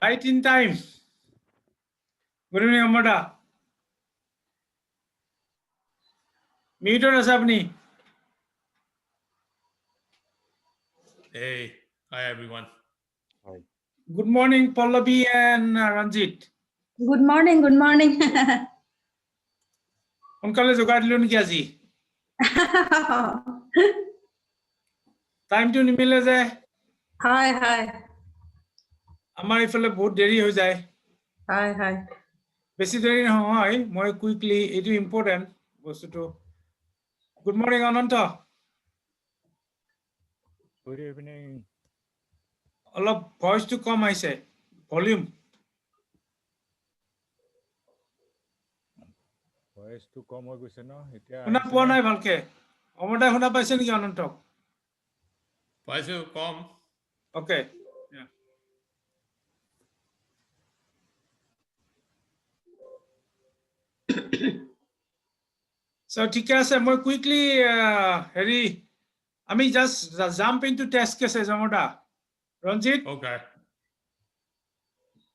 Right in time. Good evening, Amada. Meet or Asapni. Hey, hi everyone. Hi. Good morning, Pallavi and Ranjit. Good morning, good morning. সোনকালে যোগাৰ দিলো নেকি আজি টাইমটো নিমিলে যে Hi, hi. আমাৰ ইফালে বহুত দেৰি হৈ যায় Hi, hi. বেছি দেৰি নহয় মই কুইকলি এইটো ইম্পৰ্টেন্ট বস্তুটো গুড মৰ্নিং অনন্ত Good evening. অলপ ভয়েসটো কম আহিছে ভলিউম Voice to কম হৈ গৈছে ন এতিয়া শুনা পোৱা নাই ভালকে অমৰদা শুনা পাইছে নেকি অনন্তক পাইছো কম ওকে So ঠিক আছে মই কুইকলি হেৰি আমি just jump into test cases অমৰদা ৰঞ্জিত Okay.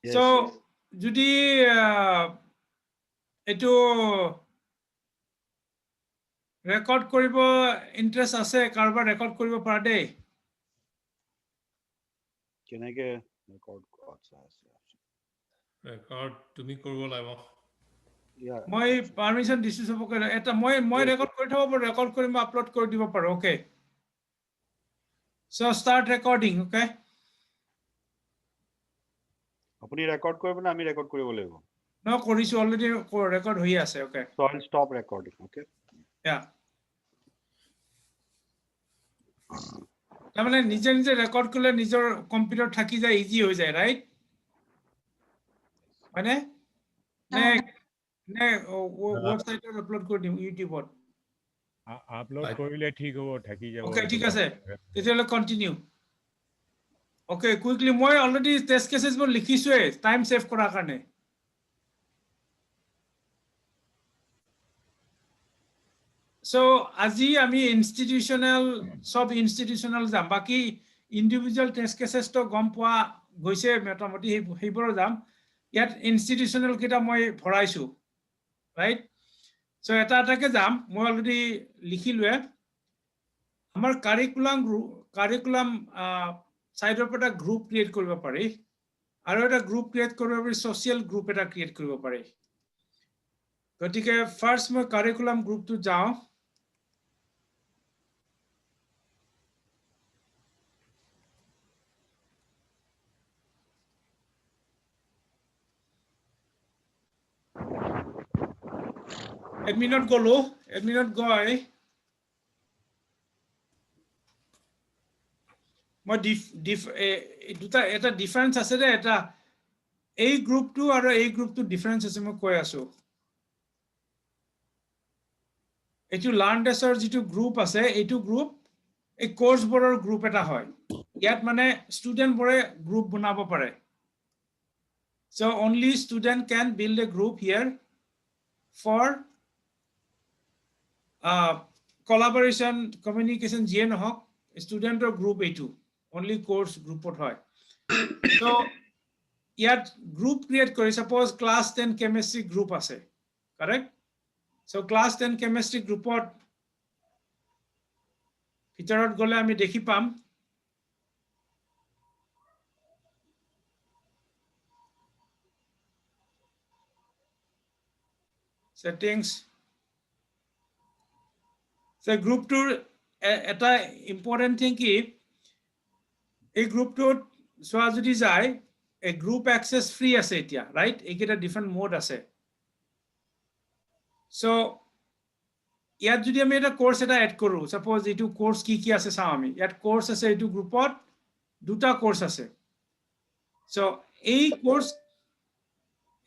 So যদি এটো ৰেকৰ্ড কৰিব ইন্টাৰেস্ট আছে কাৰোবাৰ ৰেকৰ্ড কৰিব পাৰা দেই কেনেকে ৰেকৰ্ড আচ্ছা আছে Record তুমি কৰিব লাগিব মই পাৰমিশন দিছো সবকে এটা মই ৰেকৰ্ড কৰি থব পাৰো ৰেকৰ্ড কৰি মই আপলোড কৰি দিব পাৰো okay so start recording okay আপুনি ৰেকৰ্ড কৰিব নে আমি ৰেকৰ্ড কৰিব লাগিব ন কৰিছো অলৰেডি ৰেকৰ্ড হৈ আছে okay so I'll stop recording okay ইয়া তাৰমানে নিজে নিজে ৰেকৰ্ড কৰিলে নিজৰ কম্পিউটাৰ থাকি যায় ইজি হৈ যায় ৰাইট মানে নে নে ওয়েবসাইটত আপলোড কৰি দিম ইউটিউবত আপলোড কৰিলে ঠিক হ'ব থাকি যাব ওকে ঠিক আছে তেতিয়াহলে কন্টিনিউ ওকে কুইকলি মই অলৰেডি টেস্ট কেসেস বোৰ লিখিছোৱে টাইম সেভ কৰাৰ কাৰণে So আজি আমি ইনস্টিটিউশনাল সব ইনস্টিটিউশনাল যাম বাকি ইন্ডিভিজুয়াল টেস্ট কেসেস তো গম পোৱা গৈছে মোটামুটি সেইবোৰ যাম ইয়াত ইনস্টিটিউশনাল কিটা মই ভৰাইছো ৰাইট সো এটা এটাকে যাম মই অলৰেডি লিখিলোৱে আমাৰ কাৰিকুলাম সাইডৰ পৰা গ্ৰুপ ক্ৰিয়েট কৰিব পাৰি আৰু এটা গ্ৰুপ ক্ৰিয়েট কৰিব পাৰি সোশ্যাল গ্ৰুপ এটা ক্ৰিয়েট কৰিব পাৰি গতিকে ফাৰ্স্ট মই কাৰিকুলাম গ্ৰুপটো যাওঁ এডমিনত গলো এডমিনত গৈ মই দুটা এটা ডিফাৰেন্স আছে দে এটা এই গ্ৰুপটো আৰু এই গ্ৰুপটো ডিফাৰেন্স আছে মই কৈ আছো এটো লাৰ্নডেছৰ যেটো গ্ৰুপ আছে এইটো গ্ৰুপ এই কোৰ্স বোৰৰ গ্ৰুপ এটা হয় ইয়াত মানে স্টুডেন্ট বোৰে গ্ৰুপ বনাব পাৰে so only student can build a group here for collaboration communication যিয়ে নহওক স্টুডেন্টৰ গ্ৰুপ এইটো only course গ্ৰুপত হয় so ইয়াত গ্ৰুপ ক্ৰিয়েট কৰি suppose class 10 chemistry গ্ৰুপ আছে correct so class 10 chemistry গ্ৰুপত ভিতৰত গলে আমি দেখি পাম settings so group tour এটা important thing কি এই গ্ৰুপটোত সোৱা যদি যায় এই গ্ৰুপ অ্যাক্সেস ফ্ৰী আছে এতিয়া ৰাইট এইকেইটা ডিফাৰেন্ট মোড আছে সো ইয়াত যদি আমি এটা কোৰ্স এটা এড কৰো সাপোজ এইটো কোৰ্স কি আছে চাও আমি ইয়াত কোৰ্স আছে এইটো গ্ৰুপত দুটা কোৰ্স আছে সো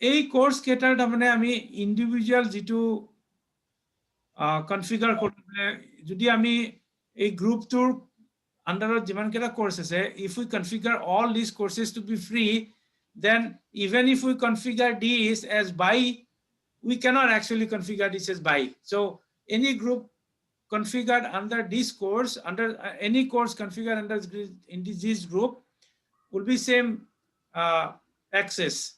এই কোৰ্স কেটাৰ তাৰমানে আমি ইন্ডিভিজুয়াল যেটো কনফিগাৰ কৰিলে যদি আমি এই গ্ৰুপটোৰ আন্ডাৰত যিমান কেটা কোর্স আছে if we configure all these courses to be free then even if we configure these as buy we cannot actually configure this as buy so any group configured under this course under any course configured under in this group will be same access.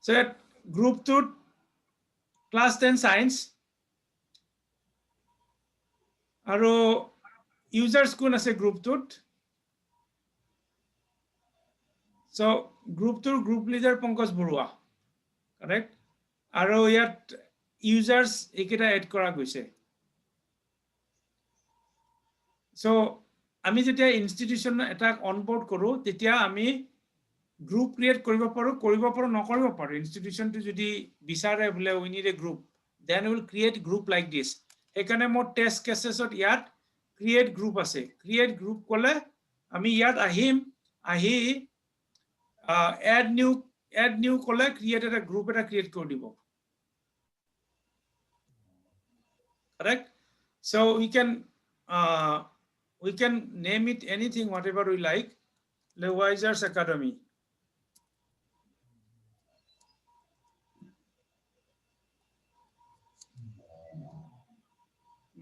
So at group 2 class 10 science aro users kun ase group 2. So group 2 group leader Pankaj Barua, correct? Aro yat users ekita add kora goise. So আমি যেতিয়া institution এটা onboard কৰো তেতিয়া আমি group create কৰিব পাৰো নকৰিব পাৰো ইনষ্টিটিউশনটো যদি বিচাৰে বলে we need a group then we will create group like this এখানে মোৰ টেস্ট কেসেছত ইয়াত create group আছে create group কলে আমি ইয়াত আহিম আহি add new কলে create এটা group এটা create কৰি দিব correct so we can name it anything whatever we like Lewizard's Academy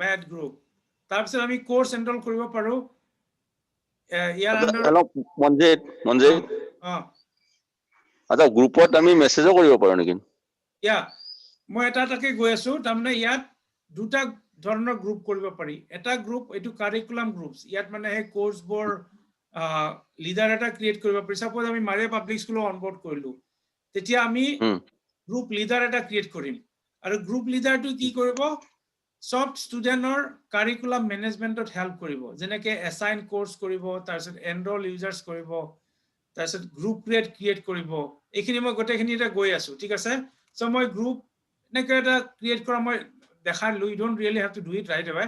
math group তাৰপিছত আমি কোৰ্স এনৰোল কৰিব পাৰো ইয়াৰ আন্ডাৰ হেল্ল' মনজিত আচ্ছা গ্ৰুপত আমি মেছেজও কৰিব পাৰো নেকি ইয়া মই এটাকে গৈ আছো তাৰমানে ইয়াত দুটা ধৰণৰ গ্ৰুপ কৰিব পাৰি এটা গ্ৰুপ এটো কাৰিকুলাম গ্ৰুপস ইয়াত মানে হে কোৰ্স বৰ লিডাৰ এটা ক্ৰিয়েট কৰিব পাৰি সাপোজ আমি মাৰিয়া পাব্লিক স্কুল অনবোৰ্ড কৰিলো তেতিয়া আমি গ্ৰুপ লিডাৰ এটা ক্ৰিয়েট কৰিম আৰু গ্ৰুপ লিডাৰটো কি কৰিব সব ষ্টুডেন্টৰ কাৰিকুলাম মেনেজমেন্টত হেল্প কৰিব যেনেকে এসাইন কোৰ্স কৰিব তাৰপিছত এনৰোল ইউজাৰ্স কৰিব তাৰপিছত গ্ৰুপ ক্ৰিয়েট কৰিব এইখিনি মই গোটেইখিনি এটা গৈ আছো ঠিক আছে সো মই গ্ৰুপ নেকে এটা ক্ৰিয়েট কৰা মই দেখালো you don't really have to do it right away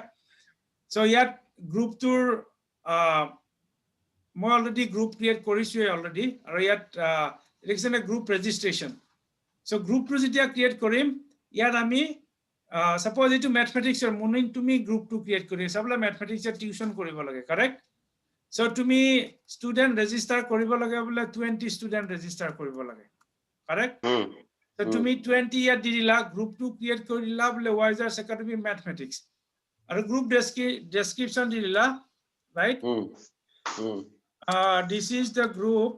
so yet group tour মই already group create কৰিছো already আৰু ইয়াত election a group registration so group to যেতিয়া create কৰিম ইয়াত আমি suppose itu mathematics or morning তুমি group to create কৰি সবলা mathematics tuition কৰিব লাগে correct so তুমি student register কৰিব লাগে বলে 20 student register কৰিব লাগে correct so তুমি 20 ইয়াত দিলা group to create কৰিলা বলে Lewizard's Academy mathematics আৰু group description দিলা right this is the group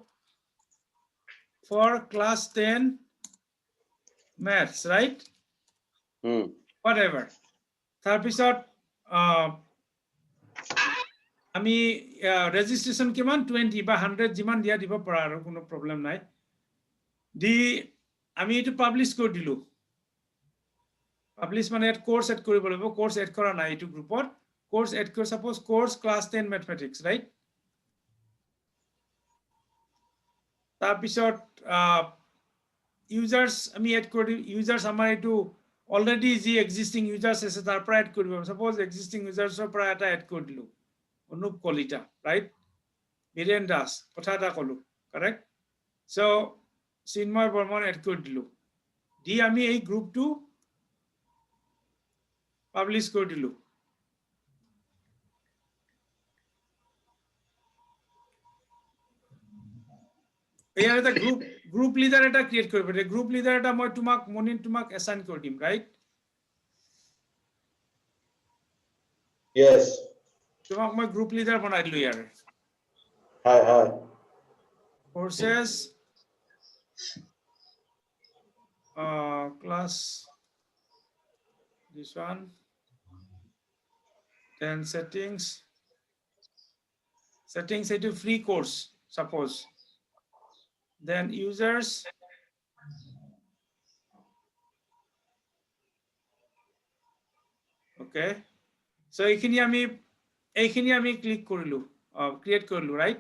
for class 10 maths right whatever তাৰপিছত আমি registration কিমান 20 বা 100 যিমান দিয়া দিব পাৰা আৰু কোনো প্ৰবলেম নাই দি আমি এটো পাবলিশ কৰি দিলো পাবলিশ মানে কোৰ্স এড কৰিব লাগিব কোৰ্স এড কৰা নাই এটো গ্ৰুপত কোৰ্স এড কৰি suppose course class 10 mathematics right তাৰপিছত users আমি এড কৰি users আমাৰ এটো already the existing users আছে তাৰ পৰা এড কৰিব suppose existing users পৰা এটা এড কৰি দিলো অনুপ কলিতা right বীৰেন দাস কথা এটা কলো correct so Chinmoy Barman add কৰি দিলো দি আমি এই গ্ৰুপটো পাবলিশ কৰি দিলো ইয়াৰ এটা গ্ৰুপ লিডাৰ এটা ক্ৰিয়েট কৰিব পাৰে গ্ৰুপ লিডাৰ এটা মই তোমাক এসাইন কৰি দিম ৰাইট yes তোমাক মই গ্ৰুপ লিডাৰ বনাই দিলো ইয়াৰ hi courses class this one then settings into free course suppose then users okay so এইখিনি আমি ক্লিক কৰিলো ক্ৰিয়েট কৰিলো ৰাইট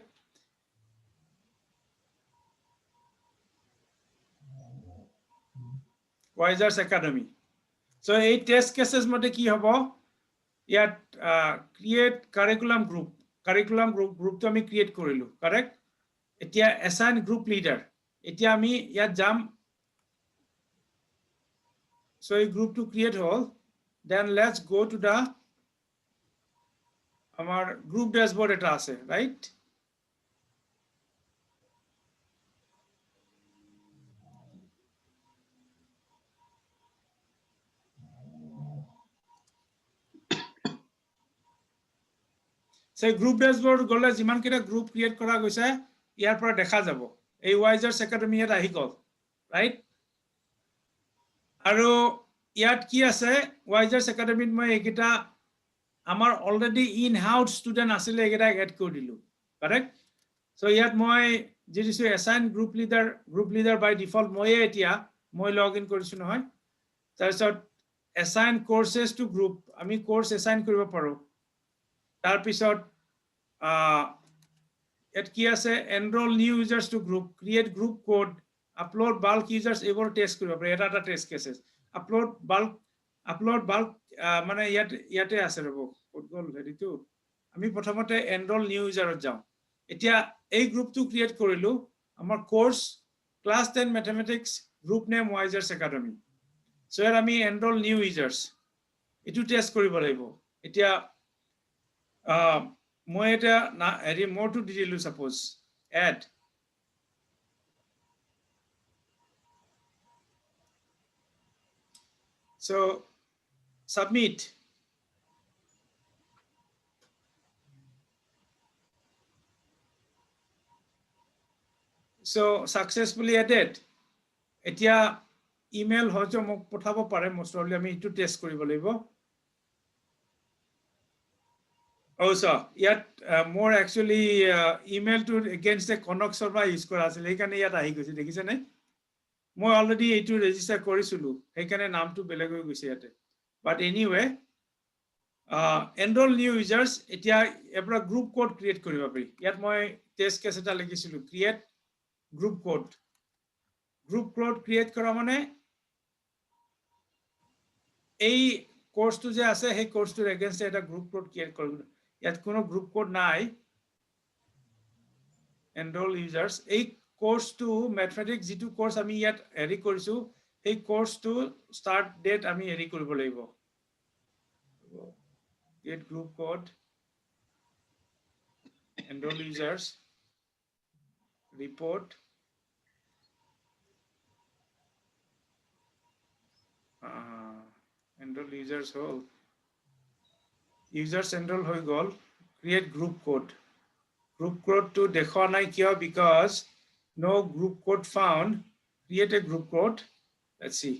Lewizard's Academy so এই টেস্ট কেসেস মতে কি হ'ব ইয়াত ক্ৰিয়েট কাৰিকুলাম গ্ৰুপ তো আমি ক্ৰিয়েট কৰিলো কাৰেক্ট এতিয়া এসাইন গ্ৰুপ লিডাৰ এতিয়া আমি ইয়াত যাম so এই গ্ৰুপটো ক্ৰিয়েট হ'ল then let's go to the আমাৰ গ্ৰুপ ড্যাশবোৰ্ড এটা আছে ৰাইট সেই গ্ৰুপ ড্যাশবোৰ্ড গলে যিমান কিটা গ্ৰুপ ক্ৰিয়েট কৰা গৈছে ইয়াৰ পৰা দেখা যাব এই Wizers Academy ইয়াত আহি গ'ল ৰাইট আৰু ইয়াত কি আছে Wizers Academy মই এইকেইটা আমাৰ অলৰেডি ইন হাউস ষ্টুডেন্ট আছিল এইকেইটা এড কৰি দিলো কাৰেক্ট সো ইয়াত মই যি দিছো এসাইন গ্ৰুপ লিডাৰ বাই ডিফল্ট মইয়ে এতিয়া মই লগ ইন কৰিছো নহয় তাৰপিছত assign courses to group আমি course assign কৰিব পাৰো তাৰ পিছত এট কি আছে enroll new users to group create group code upload bulk users এবোৰ টেস্ট কৰিব পাৰো এটা টেস্ট কেसेस upload bulk মানে ইয়াতে আছে ৰব ক'ত গল হেৰিটো আমি প্ৰথমতে enroll new user যাও এতিয়া এই গ্ৰুপটো ক্ৰিয়েট কৰিলো আমাৰ course class 10 mathematics group name Wizers Academy so here আমি enroll new users এটো টেস্ট কৰিব লাগিব এতিয়া মই এটা হেৰি মোৰটো দি দিলো suppose add so submit so successfully added এতিয়া ইমেইল হয়তো মোক পঠাব পাৰে most probably আমি ইটো টেস্ট কৰিব লাগিব also ইয়াত more actually email to against the Konok server use কৰা আছিল সেইকাৰণে ইয়াত আহি গৈছে দেখিছে নে মই অলৰেডি এইটো ৰেজিস্টাৰ কৰিছিলো সেইকাৰণে নামটো বেলেগ হৈ গৈছে ইয়াতে but anyway enroll new users এতিয়া এবাৰ গ্ৰুপ কোড ক্ৰিয়েট কৰিব পাৰি ইয়াত মই টেস্ট কেস এটা লিখিছিলো create group code create কৰা মানে এই কোৰ্সটো যে আছে সেই কোৰ্সটোৰ এগেইনস্ট এটা গ্ৰুপ কোড ক্ৰিয়েট কৰিব ইয়াত কোনো গ্ৰুপ কোড নাই enroll users এই কোৰ্সটো ম্যাথমেটিক্স যেটো কোৰ্স আমি ইয়াত হেৰি কৰিছো এই কোৰ্সটো স্টাৰ্ট ডেট আমি হেৰি কৰিব লাগিব create group code enroll users report enroll users whole users enroll হৈ গল create group code to দেখোৱা নাই কিয় because no group code found create a group code let's see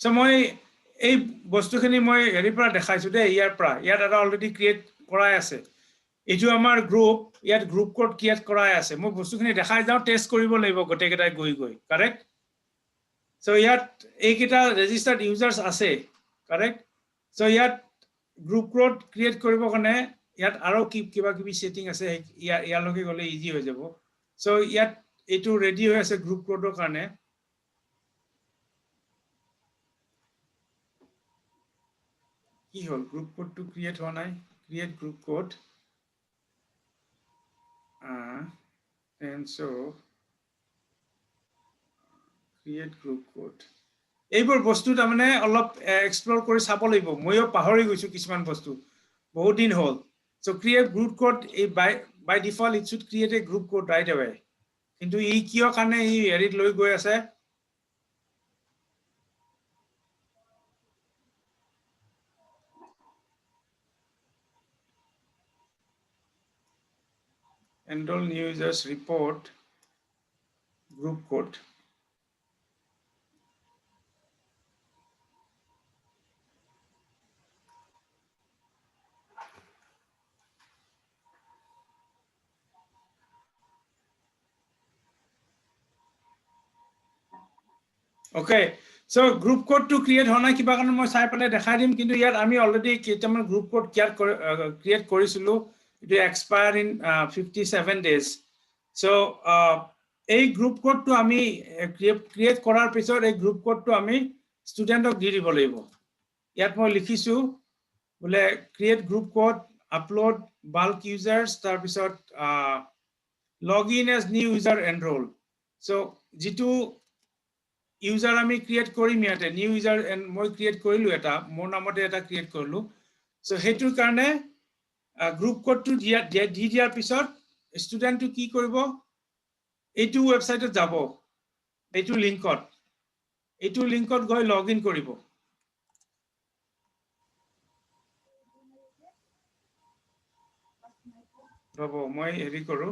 so মই এই বস্তুখিনি মই হেৰি পৰা দেখাইছো দে ইয়াৰ পৰা ইয়াত এটা অলৰেডি ক্ৰিয়েট কৰাই আছে এইটো আমাৰ গ্ৰুপ ইয়াত গ্ৰুপ কোড ক্ৰিয়েট কৰাই আছে মই বস্তুখিনি দেখাই যাও টেস্ট কৰিব লাগিব গটেকেটাই গৈ কাৰেক্ট সো ইয়াত এইকেইটা ৰেজিস্টাৰ্ড ইউজাৰ্স আছে কাৰেক্ট সো ইয়াত গ্ৰুপ কোড ক্ৰিয়েট কৰিব কাৰণে ইয়াত আৰু কিবা কিবি সেটিং আছে ইয়ালৈকে গলে ইজি হৈ যাব সো ইয়াত এইটো ৰেডি হৈ আছে গ্ৰুপ কোডৰ কাৰণে কি হল গ্ৰুপ কোড টু ক্ৰিয়েট হোৱা নাই create group code and so create group code এইবোৰ বস্তু তাৰ মানে অলপ এক্সপ্লোৰ কৰি চাব লাগিব মইও পাহৰি গৈছো কিছুমান বস্তু বহুত দিন হ'ল so create group code by default it should create a group code right away কিন্তু এই কিয় কাৰণে এই এডিট লৈ গৈ আছে enroll new users report group code okay so group code to create হোৱা নাই কিবা কাৰণে মই চাই পেলাই দেখাই দিম কিন্তু ইয়াত আমি অলৰেডি কেইটামান গ্ৰুপ কোড ক্ৰিয়েট কৰিছিলো it will expire in 57 days so এই গ্ৰুপ কোড to আমি ক্ৰিয়েট কৰাৰ পিছত এই গ্ৰুপ কোড to আমি ষ্টুডেন্টক দি দিব লাগিব ইয়াত মই লিখিছো বলে create group code upload bulk users তাৰ পিছত login as new user enroll so যেটো ইউজাৰ আমি ক্ৰিয়েট কৰিম ইয়াতে নিউ ইউজাৰ মই ক্ৰিয়েট কৰিলো এটা মোৰ নামতে এটা ক্ৰিয়েট কৰিলো সো হেতুৰ কাৰণে গ্ৰুপ কোড টু দি দিয়াৰ পিছত ষ্টুডেন্টটো কি কৰিব এইটো ওয়েবসাইটত যাব এইটো লিংকত এইটো লিংকত গৈ লগ ইন কৰিব ৰব মই হেৰি কৰো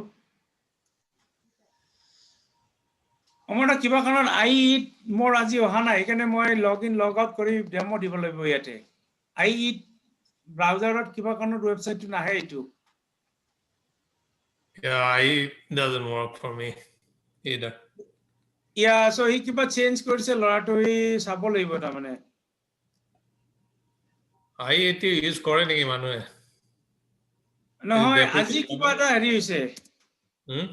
অমৰটা কিবা কাৰণত মোৰ আজি অহা নাই সেইকাৰণে মই লগ ইন লগ আউট কৰি ডেমো দিব লাগিব ইয়াতে ব্ৰাউজাৰত কিবা কাৰণত ৱেবছাইটটো নাহে এইটো Yeah, doesn't work for me either. So সি কিবা চেঞ্জ কৰিছে ল'ৰাটো সি চাব লাগিব তাৰমানে I80 use কৰে নেকি মানুহে নহয় deprecated আজি কিবা এটা হেৰি হৈছে Hmm?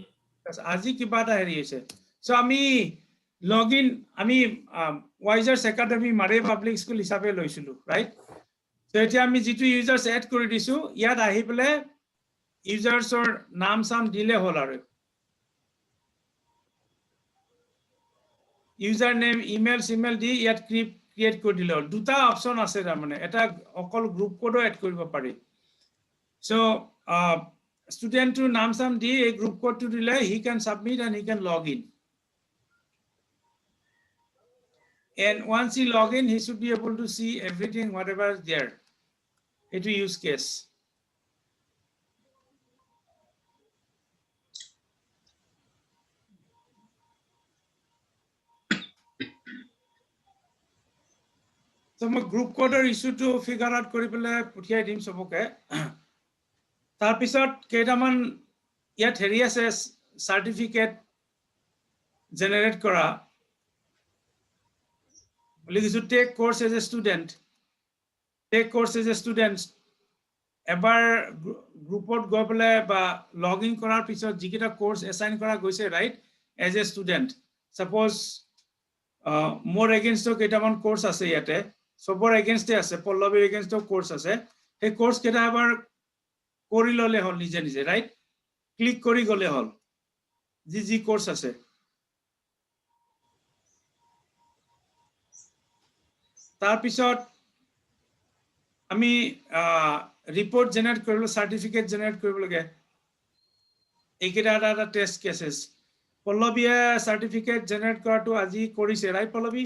আজি কিবা এটা হেৰি হৈছে সো আমি লগ ইন আমি ওয়াইজাৰ্ছ একাডেমি মাৰে পাব্লিক স্কুল হিচাপে লৈছিলো ৰাইট সো এতিয়া আমি যিটো ইউজাৰ্ছ এড কৰি দিছো ইয়াত আহি পেলে ইউজাৰ্ছৰ নাম চাম দিলে হ'ল আৰু ইউজাৰ নেম ইমেইল সিমেইল দি ইয়াত ক্ৰিয়েট কৰি দিলে হ'ল দুটা অপচন আছে তাৰমানে এটা অকল গ্ৰুপ কোডো এড কৰিব পাৰি সো ষ্টুডেণ্টৰ নাম চাম দি এই গ্ৰুপ কোডটো দিলে he can submit and he can log in and once he log in he should be able to see everything whatever is there it use case so my group code issue to figure out কৰি পেলে পঠিয়াই দিম সবকে তাৰ পিছত কেইটামান ইয়াত হেৰি আছে সাৰ্টিফিকেট জেনাৰেট কৰা লিখিছো take course as a student এবাৰ গ্ৰুপত গৈ পেলে বা লগ ইন কৰাৰ পিছত যিকেইটা কোৰ্স এসাইন কৰা গৈছে right as a student suppose মোৰ এগেইনষ্ট কেইটামান কোৰ্স আছে ইয়াতে সবৰ এগেইনষ্টে আছে পল্লৱীৰ এগেইনষ্ট কোৰ্স আছে সেই কোৰ্স কেইটা এবাৰ কৰি ললে হ'ল নিজে নিজে ৰাইট ক্লিক কৰি গলে হ'ল যি কোৰ্স আছে তাৰ পিছত আমি ৰিপোৰ্ট জেনাৰেট কৰিলো সাৰ্টিফিকেট জেনাৰেট কৰিব লাগে এইকেইটা এটা টেষ্ট কেसेस পল্লৱীয়ে সাৰ্টিফিকেট জেনাৰেট কৰাটো আজি কৰিছে ৰাইট পল্লৱী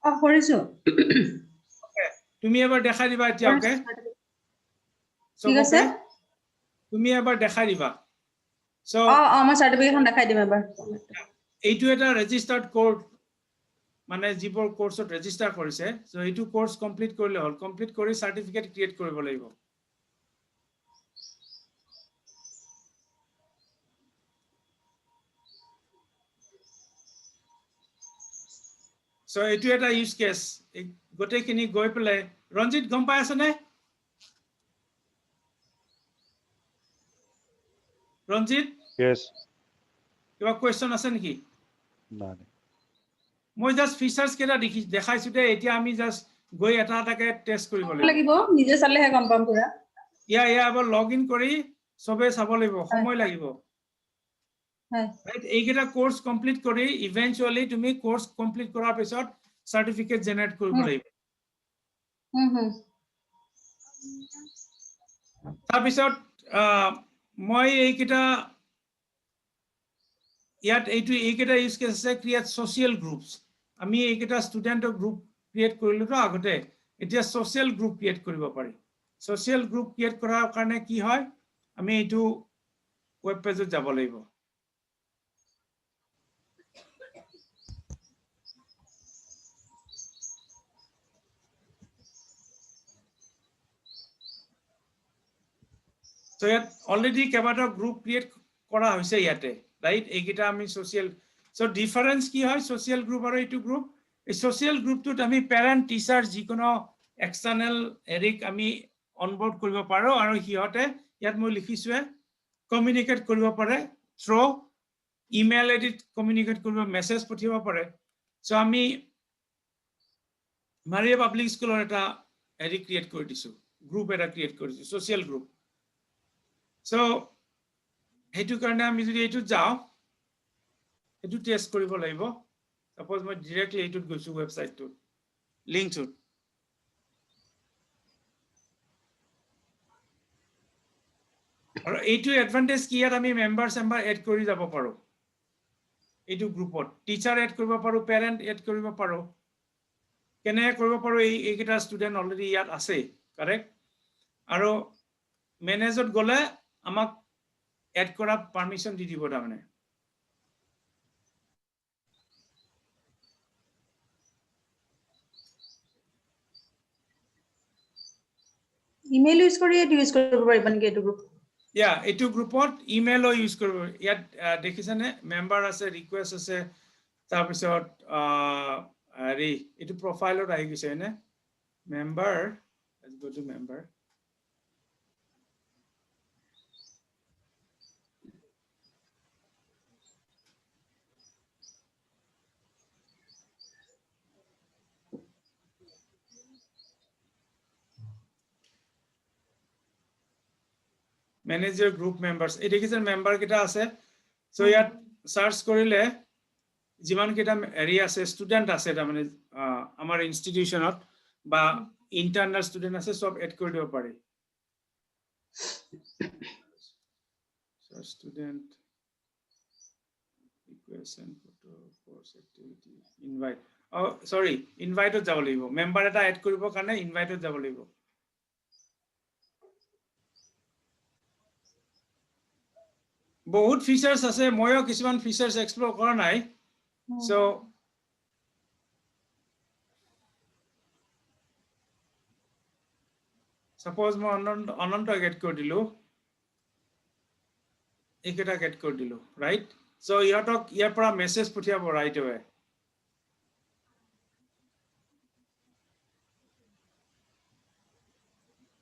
কৰিছো তুমি এবাৰ দেখাই দিবা এতিয়া ওকে ঠিক আছে তুমি এবাৰ দেখাই দিবা সো মই সাৰ্টিফিকেটখন দেখাই দিম এবাৰ এইটো এটা ৰেজিষ্টাৰ্ড কোড মানে যিবোৰ কোৰ্সত ৰেজিষ্টাৰ কৰিছে সো এইটো কোৰ্স কমপ্লিট কৰিলে হ'ল কমপ্লিট কৰি সাৰ্টিফিকেট ক্ৰিয়েট কৰিব লাগিব সো এইটো এটা ইউজ কেস গোটেইখিনি গৈ পেলে ৰঞ্জিত গম পাই আছে নে ৰঞ্জিত Yes. কিবা কোৱেশ্চন আছে নেকি নাই মই জাস্ট ফিচাৰ্স কেইটা দেখাইছো দে এতিয়া আমি জাস্ট গৈ এটা এটাকে টেষ্ট কৰিব লাগিব নিজে চালেহে গম পাম পুৰা এবাৰ লগ ইন কৰি সবে চাব লাগিব সময় লাগিব ৰাইট এইকেইটা কোৰ্স কমপ্লিট কৰি ইভেন্চুয়ালি তুমি কোৰ্স কমপ্লিট কৰাৰ পিছত সাৰ্টিফিকেট জেনাৰেট কৰিব লাগিব তাৰ পিছত মই এইকেইটা ইয়াত এইকেইটা ইউজ কেস আছে ক্ৰিয়েট সোশ্যাল গ্ৰুপস আমি এইকেইটা ষ্টুডেন্টৰ গ্ৰুপ ক্ৰিয়েট কৰিলো তো আগতে এতিয়া সোশ্যাল গ্ৰুপ ক্ৰিয়েট কৰিব পাৰি সোশ্যাল গ্ৰুপ ক্ৰিয়েট কৰাৰ কাৰণে কি হয় আমি এইটো ওয়েব পেজত যাব লাগিব So yet already কেবাটা গ্ৰুপ ক্ৰিয়েট কৰা হৈছে ইয়াতে ৰাইট এইকেইটা আমি সোশ্যাল সো ডিফাৰেন্স কি হয় সোশ্যাল গ্ৰুপ আৰু এইটো গ্ৰুপ এই সোশ্যাল গ্ৰুপটোত আমি প্যাৰেন্ট টিচাৰ যিকোনো এক্সটাৰ্নাল এৰিক আমি অনবোৰ্ড কৰিব পাৰো আৰু হিহতে ইয়াত মই লিখিছোৱে কমিউনিকেট কৰিব পাৰে থ্ৰু ইমেইল এডিট কমিউনিকেট কৰিব মেছেজ পঠিয়াব পাৰে সো আমি মাৰিয়া পাব্লিক স্কুলৰ এটা এৰি ক্ৰিয়েট কৰি দিছো গ্ৰুপ এটা ক্ৰিয়েট কৰিছো সোশ্যাল গ্ৰুপ সো হেতু কাৰণে আমি যদি এইটো যাও এটো টেষ্ট কৰিব লাগিব সাপোজ মই ডাইৰেক্টলি এইটোত গৈছো ওয়েবসাইটটো লিংকটো আৰু এইটো এডভান্টেজ কি ইয়াত আমি মেম্বাৰ এড কৰি যাব পাৰো এইটো গ্ৰুপত টিচাৰ এড কৰিব পাৰো পেৰেণ্ট এড কৰিব পাৰো কেনে কৰিব পাৰো এইকেইটা ষ্টুডেণ্ট অলৰেডি ইয়াত আছে কাৰেক্ট আৰু মেনেজত গ'লে আমাক এড কৰা পাৰমিশন দি দিব তাৰমানে ইমেইল ইউজ কৰি এড ইউজ কৰিব পাৰিব নেকি এইটো গ্ৰুপ এইটো গ্ৰুপত ইমেইলো ইউজ কৰিব ইয়াত দেখিছেনে মেম্বাৰ আছে ৰিকুৱেষ্ট আছে তাৰপিছত হেৰি এইটো প্ৰফাইলত আহি গৈছে হয়নে member let's go to member manage your group members এই দেখিছেন মেম্বাৰ কেইটা আছে সো ইয়াত সাৰ্চ কৰিলে যিমান কেইটা এৰি আছে ষ্টুডেন্ট আছে তাৰমানে আমাৰ ইনষ্টিটিউশনত বা ইন্টাৰনাল ষ্টুডেন্ট আছে সব এড কৰি দিব পাৰি so student equation photo course activity invite oh sorry invite যাব লাগিব মেম্বাৰ এটা এড কৰিবৰ কাৰণে invite যাব লাগিব বহুত ফিচাৰ্স আছে ময়ো কিছুমান ফিচাৰ্স এক্সপ্লোৰ কৰা নাই so suppose মই অনন্ত গেট কৰি দিলো এইকেইটা গেট কৰি দিলো ৰাইট so ইহঁতক ইয়াৰ পৰা মেছেজ পঠিয়াব right away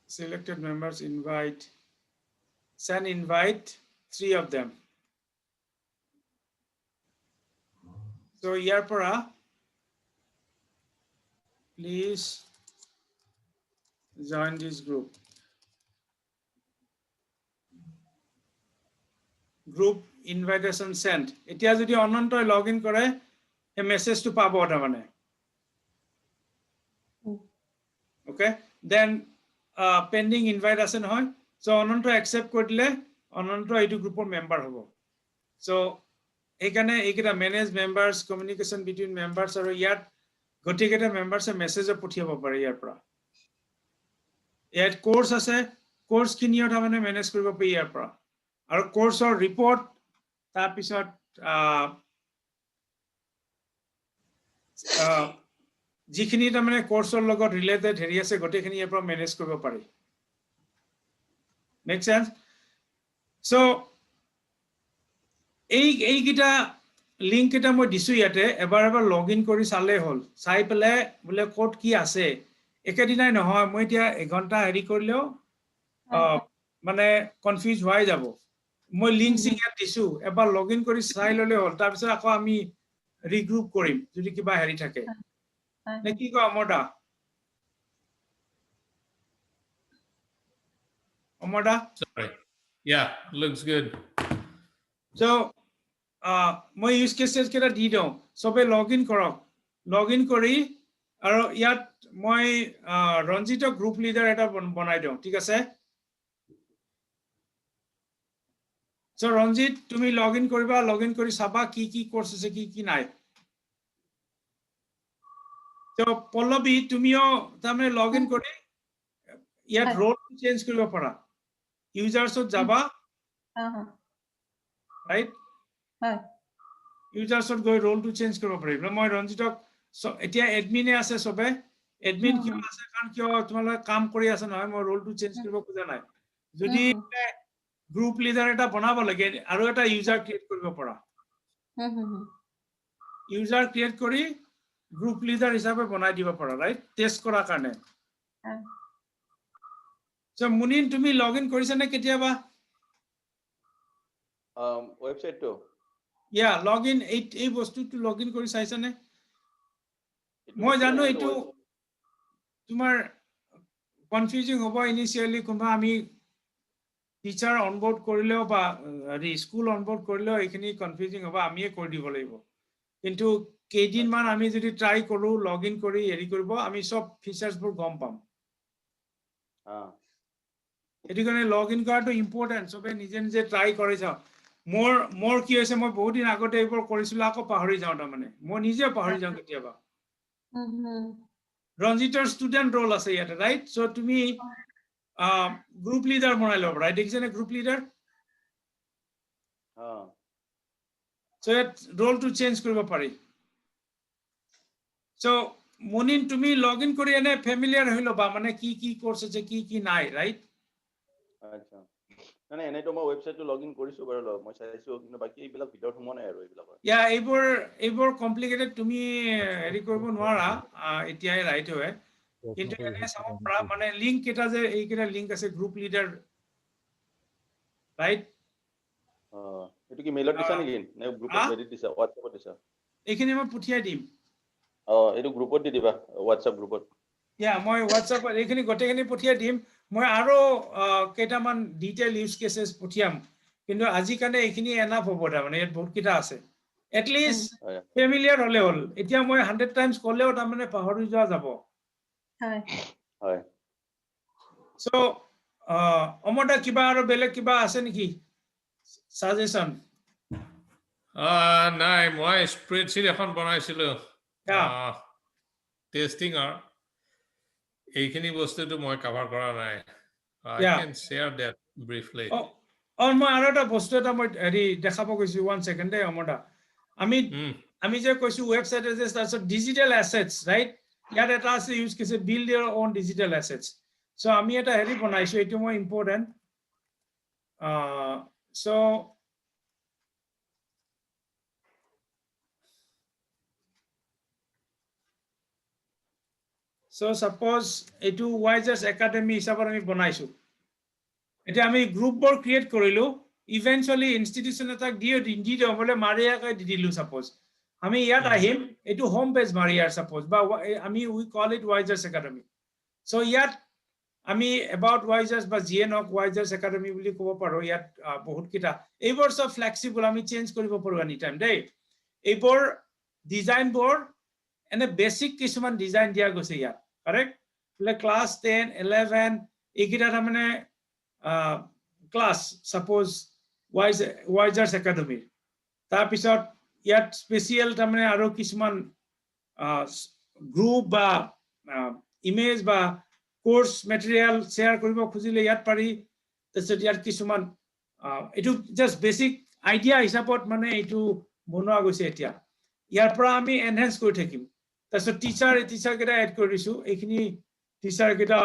selected members invite send invite 3 of them so ইয়াৰ পৰা please join this group invitation sent এতিয়া যদি অনন্তই লগইন কৰে এই মেছেজটো পাব তাৰমানে okay then pending invite আছে নহয় so অনন্ত accept কৰি দিলে অনন্ত এইটো গ্ৰুপৰ মেম্বাৰ হ'ব so এইখানে এইকেইটা মেনেজ মেম্বাৰ্স কমিউনিকেশন বিটুইন মেম্বাৰ্স আৰু ইয়াত গতিকেটা মেম্বাৰ্সে মেছেজ পঠিয়াব পাৰে ইয়াৰ পৰা ইয়াত কোৰ্স আছে কোৰ্স খিনিও তাৰমানে মেনেজ কৰিব পাৰি ইয়াৰ পৰা আৰু কোৰ্সৰ ৰিপৰ্ট তাৰ পিছত যিখিনি তাৰমানে কোৰ্সৰ লগত ৰিলেটেড হেৰি আছে গটেখিনি ইয়াৰ পৰা মেনেজ কৰিব পাৰি মেক সেন্স so এইকেইটা লিংক এটা মই দিছো ইয়াতে এবাৰ লগইন কৰি চালে হল চাই পেলে বলে কোড কি আছে একেদিনাই নহয় মই এতিয়া এঘন্টা হেৰি কৰিলেও মানে কনফিউজ হৈ যাব মই লিংক ইয়াত দিছো এবাৰ লগইন কৰি চাই ললে হল তাৰ পিছত আকৌ আমি ৰিগ্ৰুপ কৰিম যদি কিবা হেৰি থাকে নে কি কয় অমৰদা Sorry. Yeah, looks good. so মই ইউজ কেसेस কেটা দি দিও সবে লগইন কৰক লগইন কৰি আৰু ইয়াত মই ৰঞ্জিত গ্ৰুপ লিডাৰ এটা বনাই দিও ঠিক আছে so ৰঞ্জিত তুমি লগইন কৰিবা লগইন কৰি চাবা কি কি কোৰ্স আছে কি নাই so পল্লবী তুমিও তাৰমানে লগইন কৰি ইয়াত ৰোল চেঞ্জ কৰিব পাৰা ইউজাৰ্ছত যাবা right ইউজাৰ্ছত গৈ ৰোলটো চেঞ্জ কৰিব পাৰিবা মই ৰঞ্জিতক এতিয়া এডমিনে আছে সবে এডমিন কিয় আছে কাৰণ কিয় তোমালোকে কাম কৰি আছে নহয় মই ৰোলটো চেঞ্জ কৰিব খোজা নাই যদি গ্ৰুপ লিডাৰ এটা বনাব লাগে আৰু এটা ইউজাৰ ক্ৰিয়েট কৰিব পাৰা ইউজাৰ ক্ৰিয়েট কৰি গ্ৰুপ লিডাৰ হিচাপে বনাই দিব পাৰা ৰাইট টেষ্ট কৰাৰ কাৰণে so মুনিন তুমি লগইন কৰিছা নে কেতিয়াবা Website to. Yeah, login এই বস্তুটো লগইন কৰি চাইছা নে মই জানো এটো তোমাৰ কনফিউজিং হ'ব ইনিশিয়ালি কোনবা আমি টিচাৰ অনবোৰ্ড কৰিলেও বা স্কুল অনবোৰ্ড কৰিলেও এইখিনি কনফিউজিং হ'ব আমিয়ে কৰি দিব লাগিব কিন্তু কেইদিন মান আমি যদি ট্ৰাই কৰো লগইন কৰি হেৰি কৰিব আমি সব ফিচাৰ্স বোৰ গম পাম এটো কাৰণে লগইন কৰাটো ইম্পৰ্টেন্ট সবে নিজে নিজে ট্ৰাই কৰি চাও মোৰ কি হৈছে মই বহুত দিন আগতে এইবোৰ কৰিছিলো আকৌ পাহৰি যাওঁ তাৰমানে মই নিজে পাহৰি যাওঁ কেতিয়াবা ৰঞ্জিতৰ ষ্টুডেন্ট ৰোল আছে ইয়াতে ৰাইট সো তুমি গ্ৰুপ লিডাৰ বনাই ল'ব ৰাইট দেখিছেনে গ্ৰুপ লিডাৰ সো ইয়াত ৰোলটো চেঞ্জ কৰিব পাৰি সো মনিন তুমি লগ ইন কৰি এনে ফেমিলিয়াৰ হৈ ল'বা মানে কি কি কোৰ্স আছে কি নাই ৰাইট আচ্ছা মানে এনেটো মই ওয়েবসাইটটো লগইন কৰিছো বাৰু মই চাইছো কিন্তু বাকি এইবিলাক ভিতৰত সোমোৱা নাই আৰু এইবিলাকৰ ইয়া এইবোৰ কমপ্লিকেটেড তুমি হেৰি কৰিব নোৱাৰা এতিয়াই ৰাইট হয় কিন্তু এনে চাব পাৰা মানে লিংক কেটা যে এইকেটা লিংক আছে গ্ৰুপ লিডাৰ ৰাইট এটো কি মেইলত দিছা নেকি নে গ্ৰুপত হেৰি দিছা WhatsAppত দিছা এইখিনি মই পঠিয়াই দিম এটো গ্ৰুপত দি দিবা WhatsApp গ্ৰুপত ইয়া মই WhatsApp এইখিনি গটেখিনি পঠিয়াই দিম মই আৰু কেটামান ডিটেইল ইউজ কেसेছ পঠিয়াম কিন্তু আজি কাৰণে এইখিনি এনাফ হ'ব তাৰমানে ইয়াত বহুত কিটা আছে at least familiar হলে হল এতিয়া মই 100 টাইমছ কলেও তাৰমানে পাহৰি যোৱা যাব হয় সো অমৰদা কিবা আৰু বেলেগ কিবা আছে নেকি সাজেশন নাই মই স্প্ৰেডশীট এখন বনাইছিলো টেষ্টিঙৰ এইখিনি বস্তুটো মই কভাৰ কৰা নাই I can share that briefly মই আৰু এটা বস্তু এটা মই হেৰি দেখাব গৈছো 1 সেকেন্ড দে অমৰদা আমি যে কৈছো ওয়েবসাইট এজ আছে ডিজিটাল অ্যাসেটস রাইট ইয়াত এটা আছে use cases build your own digital assets so আমি এটা হেৰি বনাইছো এটো মই ইম্পৰ্টেন্ট সো সাপোজ এটো ওয়াইজাৰ্স একাডেমি হিচাপত আমি বনাইছো এটা আমি গ্ৰুপ বৰ ক্ৰিয়েট কৰিলো ইভেন্টুয়ালি ইনস্টিটিউশন এটা দি বলে মাৰিয়াকে দি দিলো সাপোজ আমি ইয়াত আহিম এটো হোম পেজ মাৰিয়াৰ সাপোজ বা আমি উই কল ইট ওয়াইজার্স একাডেমি সো ইয়াত আমি এবাউট ওয়াইজার্স বা জিএনক ওয়াইজার্স একাডেমি বুলি ক'ব পাৰো ইয়াত বহুত কিটা এইবোৰ সব ফ্লেক্সিবল আমি চেঞ্জ কৰিব পাৰো এনি টাইম দেই এইবোৰ ডিজাইন বোৰ এনে বেসিক কিছুমান ডিজাইন দিয়া গৈছে ইয়াত কাৰেক্ট লে ক্লাস 10 11 এইকিটা তাৰমানে ক্লাস সাপোজ ওয়াইজাৰ্স একাডেমি তাৰ পিছত ইয়াত স্পেশাল তাৰমানে আৰু কিছুমান গ্ৰুপ বা ইমেজ বা কোৰ্স ম্যাটেৰিয়েল শেয়াৰ কৰিব খুজিলে ইয়াত পাৰি তাৰপিছত ইয়াত কিছুমান এটো জাস্ট বেসিক আইডিয়া হিচাপত মানে এটো বনোৱা গৈছে এতিয়া ইয়াৰ পৰা আমি এনহান্স কৰি থাকিম তাৰপিছত টিচাৰ কেটা এড কৰি দিছো এইখিনি টিচাৰ কেটা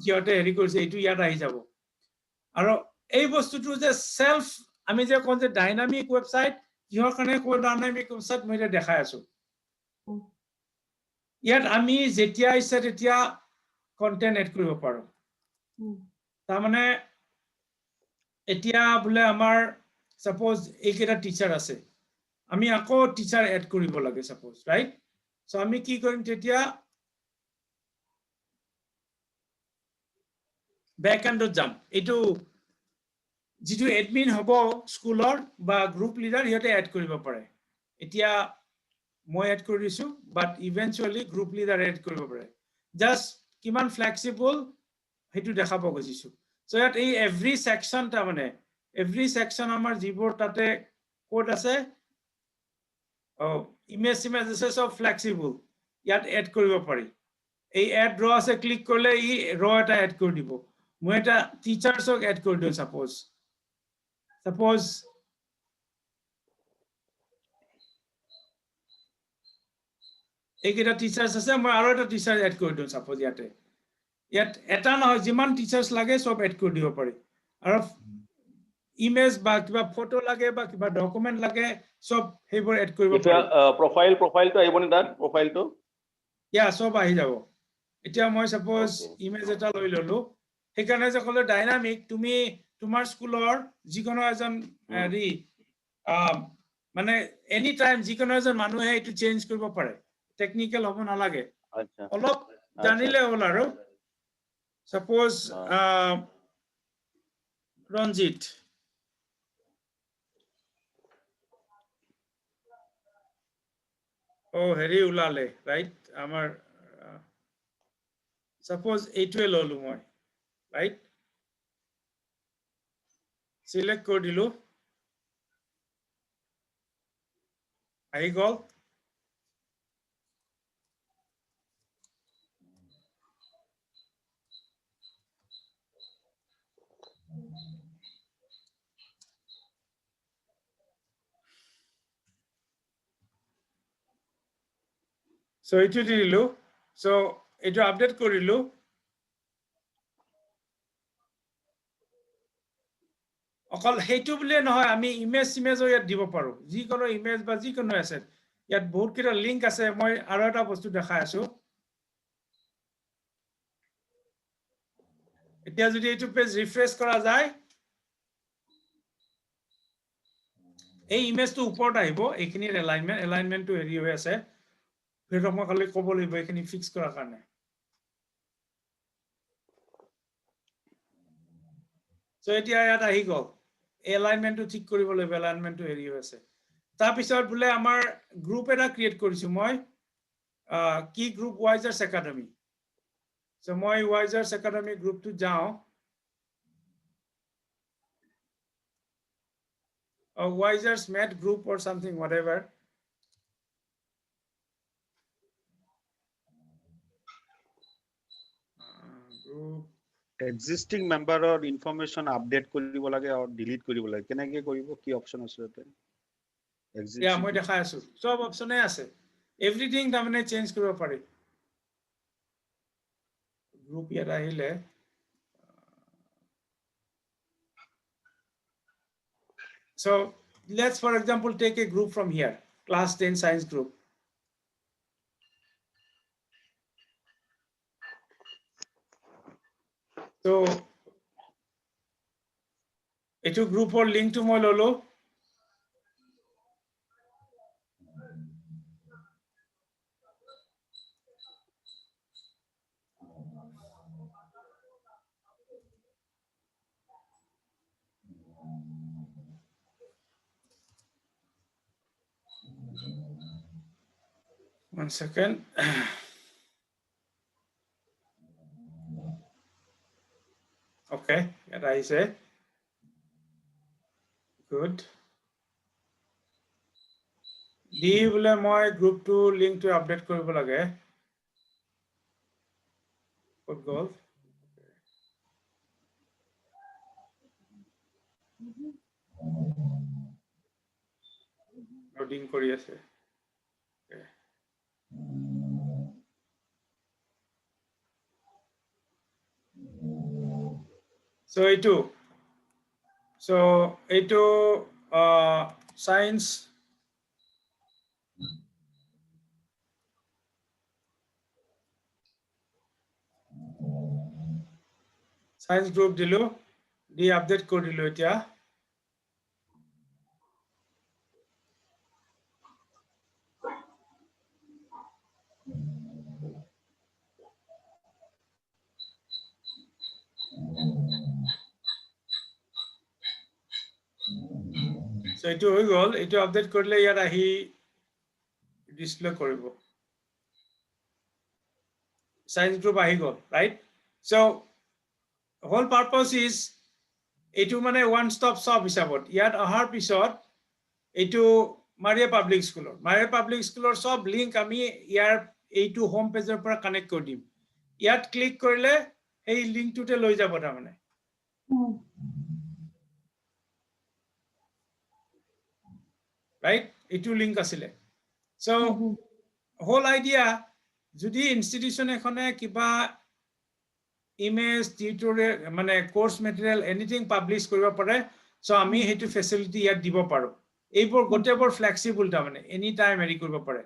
যিহতে হেৰি কৰিছে এটো ইয়াত আহি যাব আৰু এই বস্তুটো যে সেলফ আমি যে কোন যে ডাইনামিক ওয়েবসাইট কিহৰ কাৰণে কোন ডাইনামিক ওয়েবসাইট মই এটা দেখাই আছো ইয়াত আমি যেতিয়া ইচ্ছা তেতিয়া কন্টেন্ট এড কৰিব পাৰো তাৰ মানে এতিয়া বলে আমাৰ সাপোজ এইকেটা টিচাৰ আছে আমি আকৌ টিচাৰ এড কৰিব লাগে সাপোজ ৰাইট সো আমি কি কৰিম তেতিয়া ব্যাকএন্ডত যাম এটো যেটো এডমিন হ'ব স্কুলৰ বা গ্ৰুপ লিডাৰ ইহতে এড কৰিব পাৰে এতিয়া মই এড কৰি দিছো বাট ইভেন্টুয়ালি গ্ৰুপ লিডাৰ এড কৰিব পাৰে জাস্ট কিমান ফ্লেক্সিবল হেতু দেখাব গৈছো সো ইয়াত এই এভৰি সেকশন তা মানে এভৰি সেকশন আমাৰ জিবোৰ তাতে কোড আছে ইমেজ আছে সব ফ্লেক্সিবল ইয়াত এড কৰিব পাৰি এই এড ৰ আছে ক্লিক কৰিলে ই ৰ এটা এড কৰি দিব মই এটা টিচাৰছক এড কৰি দিও সাপোজ এইকেটা টিচাৰ্স আছে মই আৰু এটা টিচাৰ এড কৰি দিও সাপোজ ইয়াত এটা নহয় যিমান টিচাৰ্স লাগে সব এড কৰি দিব পাৰি আৰু ইমেজ বা কিবা ফটো লাগে বা কিবা ডকুমেন্ট লাগে সব হেবোৰ এড কৰিব পাৰি প্ৰফাইলটো আহিব নি তাত প্ৰফাইলটো ইয়া সব আহি যাব এতিয়া মই সাপোজ ইমেজ এটা লৈ ললো সেইকাৰণে যে কলে ডাইনামিক তুমি তোমাৰ স্কুলৰ যিকোনো এজন হেৰি মানে এনি টাইম যিকোনো এজন মানুহে এটো চেঞ্জ কৰিব পাৰে টেকনিক্যাল হ'ব নালাগে অলপ জানিলে হ'ল আৰু সাপোজ ৰঞ্জিত হেৰি উলালে ৰাইট আমাৰ সাপোজ এইটোৱে ললো মই ৰাইট সিলেক্ট কৰি দিলো আহি গ'ল So এইটো দি দিলো so এইটো আপডেট কৰিলো অকল সেইটো বুলিয়ে নহয় আমি ইমেজও ইয়াত দিব পাৰো যিকোনো ইমেজ বা যিকোনো এছেট ইয়াত বহুত কেইটা লিংক আছে মই আৰু এটা বস্তু দেখাই আছো এতিয়া যদি এইটো পেজ ৰিফ্ৰেছ কৰা যায় এই ইমেজটো ওপৰত আহিব এইখিনিৰ এলাইনমেন্টটো হেৰি হৈ আছে সেইটো মই খালি ক'ব লাগিব এইখিনি ফিক্স কৰাৰ কাৰণে so এতিয়া ইয়াত আহি গ'ল এলাইনমেন্টটো ঠিক কৰিব লাগিব এলাইনমেন্টটো হেৰি হৈ আছে তাৰ পিছত বোলে আমাৰ গ্ৰুপ এটা ক্ৰিয়েট কৰিছো মই কি গ্ৰুপ ওয়াইজাৰ্স একাডেমি so মই ওয়াইজাৰ্স একাডেমি গ্ৰুপটো যাও Wisers Med group or something, whatever. Group. Existing member or information update কৰিব লাগে or delete কৰিব লাগে কেনেকৈ কৰিব কি অপচন আছে তাতে Yeah, মই দেখাই আছো সব অপচনে আছে এভৰিথিং তাৰমানে চেঞ্জ কৰিব পাৰি গ্ৰুপ ইয়াত আহিলে so let's for example take a group from here class 10 science group so etu group or link to moi lolo one second okay here I say good দি বলে মই group to link to update কৰিব লাগে ক'ত গ'ল loading কৰি আছে so এইটো science group দিলো দি আপডেট কৰি দিলো এতিয়া so এইটো হৈ গ'ল এইটো আপডেট কৰিলে ইয়াত আহি ডিসপ্লে কৰিব science group ahi gol right so whole purpose is etu mane one stop shop hisabot yat ahar pisot etu Maria Public School sob link ami yar etu home page er pora connect kor dim yat click korile ei link to te loi jabo ta mane right etu link asile so whole idea যদি institution এখনে কিবা image tutorial মানে course material anything publish কৰিব পাৰে so আমি হেতু facility ইয়াত দিব পাৰো এইবোৰ গোটেবোৰ ফ্লেক্সিবল তা মানে এনি টাইম হেৰি কৰিব পাৰে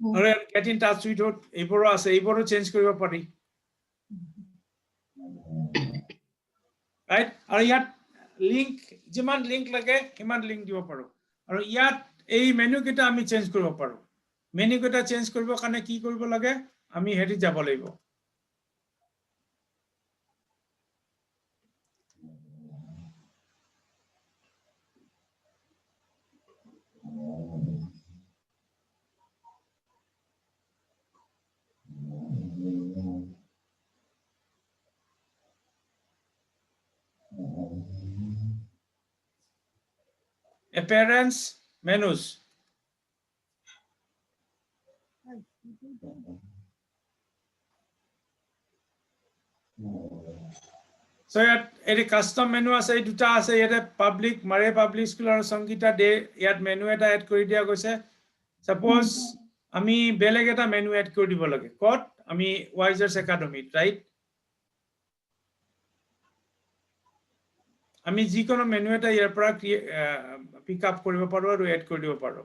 আৰু গেট ইন টাচ উইথ এইবোৰো আছে এইবোৰো চেঞ্জ কৰিব পাৰি ৰাইট আৰু ইয়াত লিংক যিমান লিংক লাগে কিমান লিংক দিব পাৰো আৰু ইয়াত এই মেনু কেটা আমি চেঞ্জ কৰিব পাৰো মেনু কেটা চেঞ্জ কৰিব কাৰণে কি কৰিব লাগে আমি হেৰি যাব লাগিব appearance menus So ইয়াত custom menu আছে, এই দুটা আছে, ইয়াতে public মাৰে public school আৰু সংগীতা দে ইয়াত menu এটা add কৰি দিয়া গৈছে. Suppose আমি বেলেগ এটা menu add কৰি দিব লাগে, ক'ত আমি Wisers Academy, right? আমি যিকোনো menu এটা ইয়াৰ পৰা pick up কৰিব পাৰো আৰু add কৰি দিব পাৰো.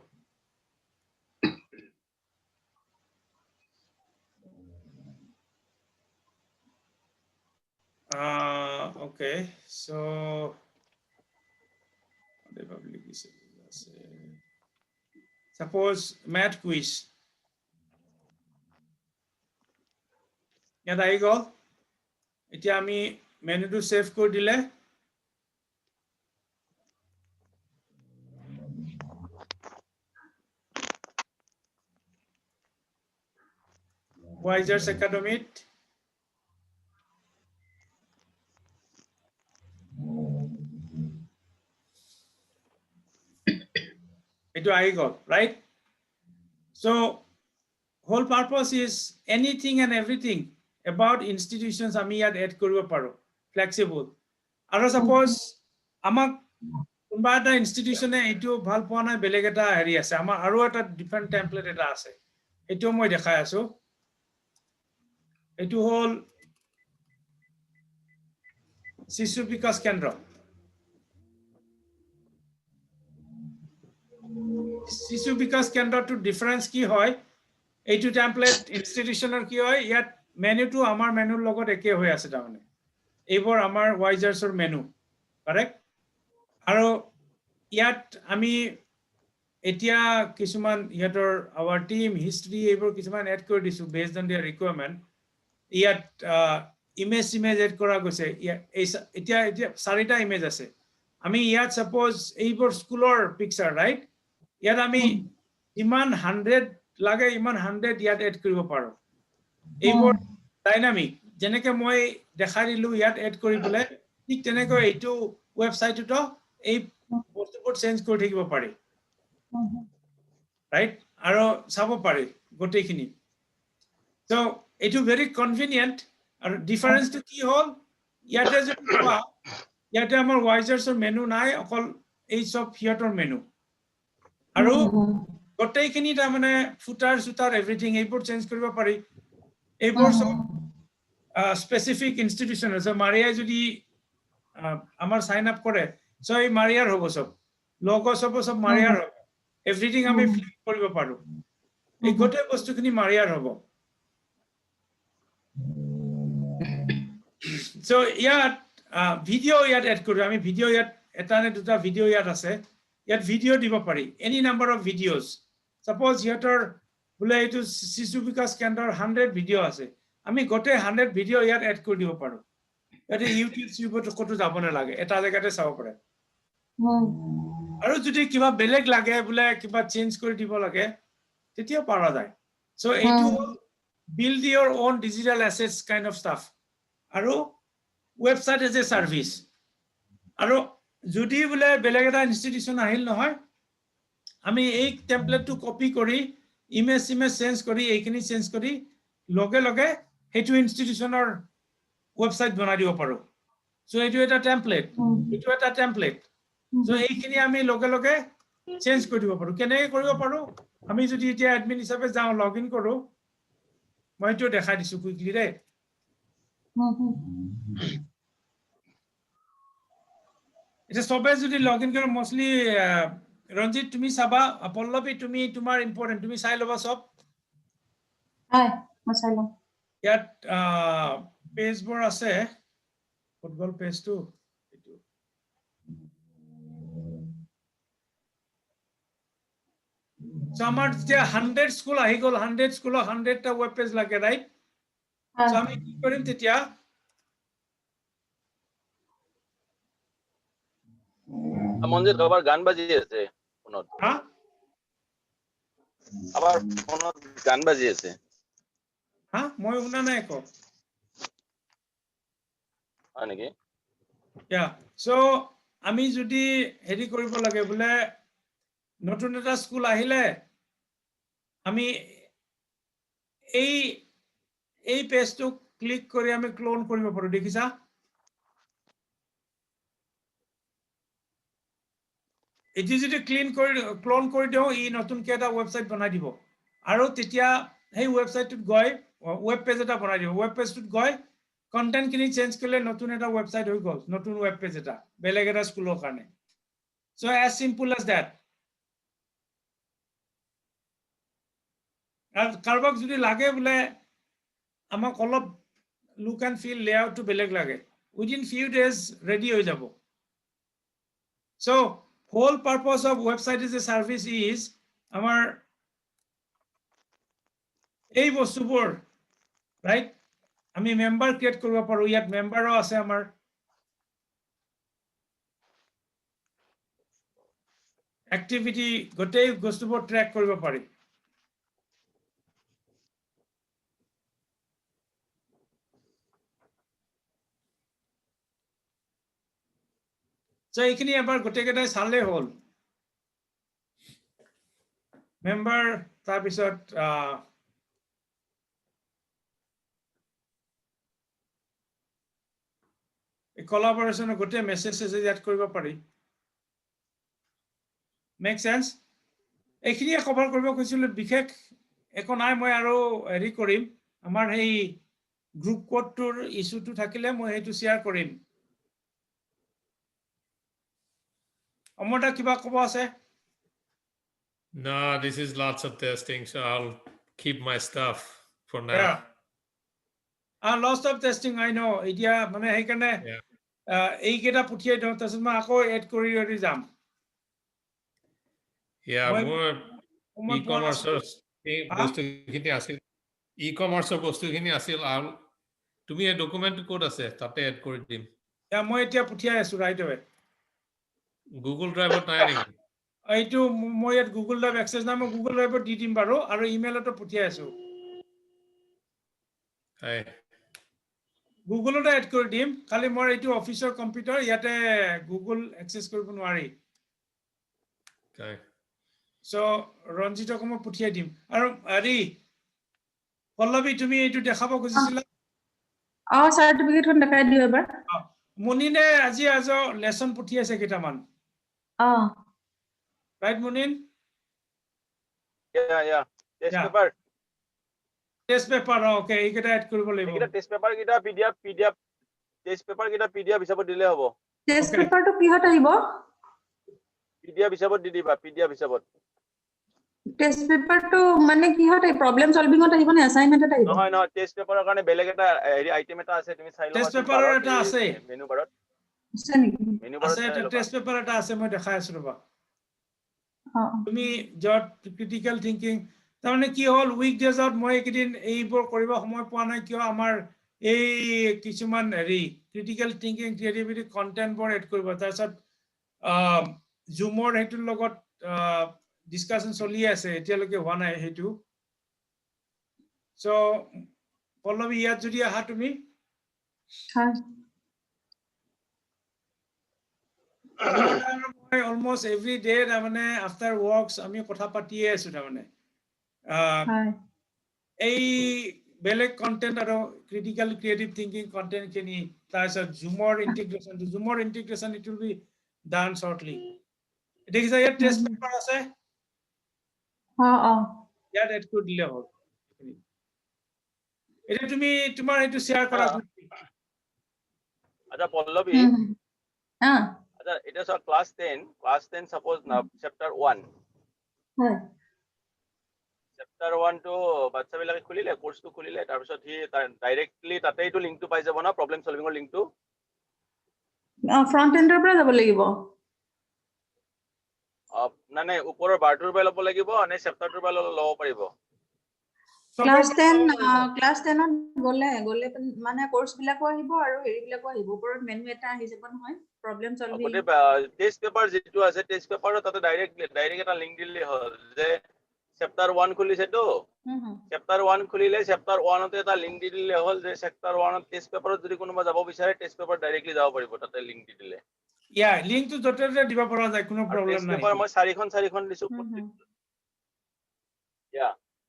Okay, so the public is suppose math quiz. Yada I go. Iti ami menu to save code dile. Wisers Academy. Into I got, right? So whole purpose is anything and everything about institutions ami yat add koribo paro, flexible. Aro suppose amak kunba eta institution e etu bhal poa nai beleg eta heri ase, amar aro eta different template eta ase, etu moi dekhai asu. Etu hol Sishu Bikas Kendra. Sishu Bikas Kendra to difference ki hoy, etu template institutional ki hoy, yat menu to amar menu logot eke hoy ase tamane. Ebor amar Wisers or menu, correct? Aro yat ami etia kisuman yator our team history ebor kisuman add kori disu based on their requirement. Yat image add kora goise, etia sarita image ase. Ami yat suppose ebor schoolor picture, right? Yat ami iman 100 lage iman 100 yat add koribo paro. Ebor dynamic jeneke moi dekhai dilu yat add kori bole tik teneko etu website to ei postport change kori thakibo pare, right? Aro sabo pare gote khini. So etu very convenient. Aro difference to ki hol yate je yate amar Wisers or menu nai okol ei sob hiator menu. Aro gote khini ta mane footer sutar everything eipor change koribo pari. Eipor sob specific institution so Maria jodi amar sign up kore, so ei Mariar hobo sob logo sob Mariar hobo, everything ami flip koribo paru, ei gote bostu khini Mariar hobo. So yat video yat add kori, ami video yat eta ne duta video yat ase, yat video dibo pari, any number of videos. Suppose yator bule etu Sishu Bikas Kendra 100 video ase, ami gote 100 video yat add kori dibo paru. Yate YouTube to koto jabo na lage, eta jagate sabo pare. Aru jodi kiba beleg lage bule kiba change kori dibo lage, tetia para jay. So etu build your own digital assets kind of stuff. Aru website as a service. Aru jodi bule beleg eta institution ahil nohoy, ami ei template to copy kori image change kori ekhini change kori loge loge hetu institution or website banai dibo paro. So etu eta template, so ekhini ami loge loge change kori dibo paro. Kene koribo paro ami jodi etia admin hisabe jao login koru, moi to dekhai disu quickly re. It's a sobe jodi login koro mostly Ranjit tumi saba Pallavi tumi tumar important tumi sai loba sob. Hi, masala. Yat page bor ase football page to so amar je 100 school ahi gol 100 school 100 ta web page lage, right? So ami ki korim tetia Manjit আবার গান বাজি আছে ফোনত, ha আবার ফোনত গান বাজি আছে, ha moi una nai ko নাকি? yeah. So ami jodi heri koribo lage bole notun eta school ahile ami এই পেজটো ক্লিক কৰি আমি ক্লোন কৰিব পাৰো দেখিছা এটি যদি ক্লোন কৰি দিও ই নতুনকৈ এটা ওয়েবসাইট বনাই দিব আৰু তেতিয়া সেই ওয়েবসাইটটোত গৈ ওয়েব পেজ এটা বনাই দিব ওয়েব পেজটোত গৈ কন্টেন্ট খিনি চেঞ্জ কৰিলে নতুন এটা ওয়েবসাইট হৈ গল নতুন ওয়েব পেজ এটা বেলেগ এটা স্কুলৰ কাৰণে so as simple as that আৰু কাৰোবাক যদি লাগে বোলে আমাক অলপ লুক এণ্ড ফিল লেআউটটো বেলেগ লাগে উইদিন ফিউ ডেজ ৰেডি হৈ যাব so whole purpose of website as a service is our এই বস্তুবোৰ right আমি মেম্বাৰ ক্ৰিয়েট কৰিব পাৰো ইয়াত মেম্বাৰও আছে আমাৰ এক্টিভিটি গোটেই বস্তুবোৰ ট্ৰেক কৰিব পাৰি So এইখিনি এবাৰ গোটেইকেইটাই চালে হ'ল মেম্বাৰ তাৰপিছত কোলাবৰেচনৰ গোটেই মেছেজ ইয়াত কৰিব পাৰি মেক সেন্স এইখিনিয়ে কভাৰ কৰিব কৈছিলো বিশেষ একো নাই মই আৰু হেৰি কৰিম আমাৰ সেই গ্ৰুপ কোডটোৰ ইস্যুটো থাকিলে মই সেইটো শ্বেয়াৰ কৰিম অমৰটা কিবা ক'ব আছে No, this is lots of testing, so I'll keep my stuff for now. Yeah. Lots of testing, I know. Idea, মানে সেইকাৰণে এইকেইটা পঠিয়াই দিওঁ তাৰপিছত মই আকৌ এড কৰি যাম Yeah, more e-commerce বস্তুখিনি আছিল e-commerceৰ বস্তুখিনি আছিল আৰু তুমি এই ডকুমেন্ট কোড আছে তাতে এড কৰি দিম মই এতিয়া পঠিয়াই আছো ৰাইট away গুগল ড্ৰাইভত নাই নেকি এইটো মই ইয়াত গুগল ড্ৰাইভ এক্সেছ নাই মই গুগল ড্ৰাইভত দি দিম বাৰু আৰু ইমেইলতো পঠিয়াই আছো হাই গুগলতে এড কৰি দিম খালি মোৰ এইটো অফিচৰ কম্পিউটাৰ ইয়াতে গুগল এক্সেছ কৰিব নোৱাৰি হাই সো ৰঞ্জিতক মই পঠিয়াই দিম আৰু হেৰি পল্লৱী তুমি এইটো দেখাব খুজিছিলা সাৰ্টিফিকেটখন দেখাই দিও এবাৰ মুনিনে আজি লেসন পঠিয়াইছে কেইটামান right Munin Yeah. Test paper okay এইকেইটা এড কৰিব লাগিব এইকেইটা টেষ্ট পেপাৰ কেইটা PDF টেষ্ট পেপাৰ কেইটা PDF হিচাপত দিলে হ'ব টেষ্ট পেপাৰটো কিহত আহিব PDF হিচাপত দি দিবা PDF হিচাপত টেষ্ট পেপাৰটো মানে কিহত আহিব প্ৰবলেম সলভিংত আহিব নে অ্যাসাইনমেন্টত আহিব নহয় টেষ্ট পেপাৰৰ কাৰণে বেলেগ এটা হেৰি আইটেম এটা আছে তুমি চাই লবা টেষ্ট পেপাৰৰ এটা আছে মেনু বাৰত আছে নেকি আছে টেষ্ট পেপাৰ এটা আছে মই দেখাই আছো ৰবা তুমি জট ক্ৰিটিক্যাল থিংকিং তাৰমানে কি হ'ল উইক ডেজত মই একদিন এইবোৰ কৰিব সময় পোৱা নাই কিয় আমাৰ এই কিছুমান হেৰি ক্ৰিটিক্যাল থিংকিং ক্ৰিয়েটিভিটি কন্টেন্টবোৰ এড কৰিব তাৰপিছত জুমৰ হেতুৰ লগত ডিসকাশন চলি আছে এতিয়ালৈকে হোৱা নাই হেতু সো পল্লৱী ইয়াত যদি আহা তুমি almost every day তাৰমানে after works আমি কথা পাতিয়ে আছো তাৰমানে এই বেলেগ কন্টেন্ট আৰু ক্ৰিটিক্যাল ক্ৰিয়েটিভ থিংকিং কন্টেন্ট খিনি তাৰপিছত জুমৰ ইন্টিগ্ৰেশন ইট উইল বি ডান শৰ্টলি দেখিছা ইয়াত টেষ্ট পেপাৰ আছে ইয়াত এড কৰি দিলে হ'ল এটা তুমি তোমাৰ এইটো শেয়াৰ কৰা আচ্ছা পল্লৱী আচ্ছা এটা সব ক্লাস 10 সাপোজ না চ্যাপ্টাৰ 1 চ্যাপ্টাৰ 1 তো বাচ্চাবিলাকে খুলিলে কোৰ্সটো খুলিলে তাৰ পিছত হি ডাইৰেক্টলি তাতেইটো লিংকটো পাই যাব না প্ৰবলেম সলভিংৰ লিংকটো ফ্ৰন্ট এন্ডৰ পৰা যাব লাগিব নাই ওপৰৰ বাৰটোৰ পৰা ল'ব লাগিব নে চ্যাপ্টাৰটোৰ পৰা ল'ব পাৰিব ক্লাস 10ত গলে মানে কোৰ্স বিলাকো আহিব আৰু হেৰি বিলাকো আহিব ওপৰত মেনু এটা আহি যাব নহয় প্ৰবলেম সলভিং টেষ্ট পেপাৰ যেটো আছে টেষ্ট পেপাৰৰ তাতে ডাইৰেক্ট এটা লিংক দিলে হ'ল যে চ্যাপ্টাৰ 1 খুলিছে তো চ্যাপ্টাৰ 1 খুলিলে চ্যাপ্টাৰ 1 তে এটা লিংক দি দিলে হ'ল যে চ্যাপ্টাৰ 1 টেষ্ট পেপাৰত যদি কোনোবা যাব বিচাৰে টেষ্ট পেপাৰ ডাইৰেক্টলি যাব পাৰিব তাতে লিংক দি দিলে লিংকটো যতে দিব পৰা যায় কোনো প্ৰবলেম নাই পেপাৰ মই 4খন দিছো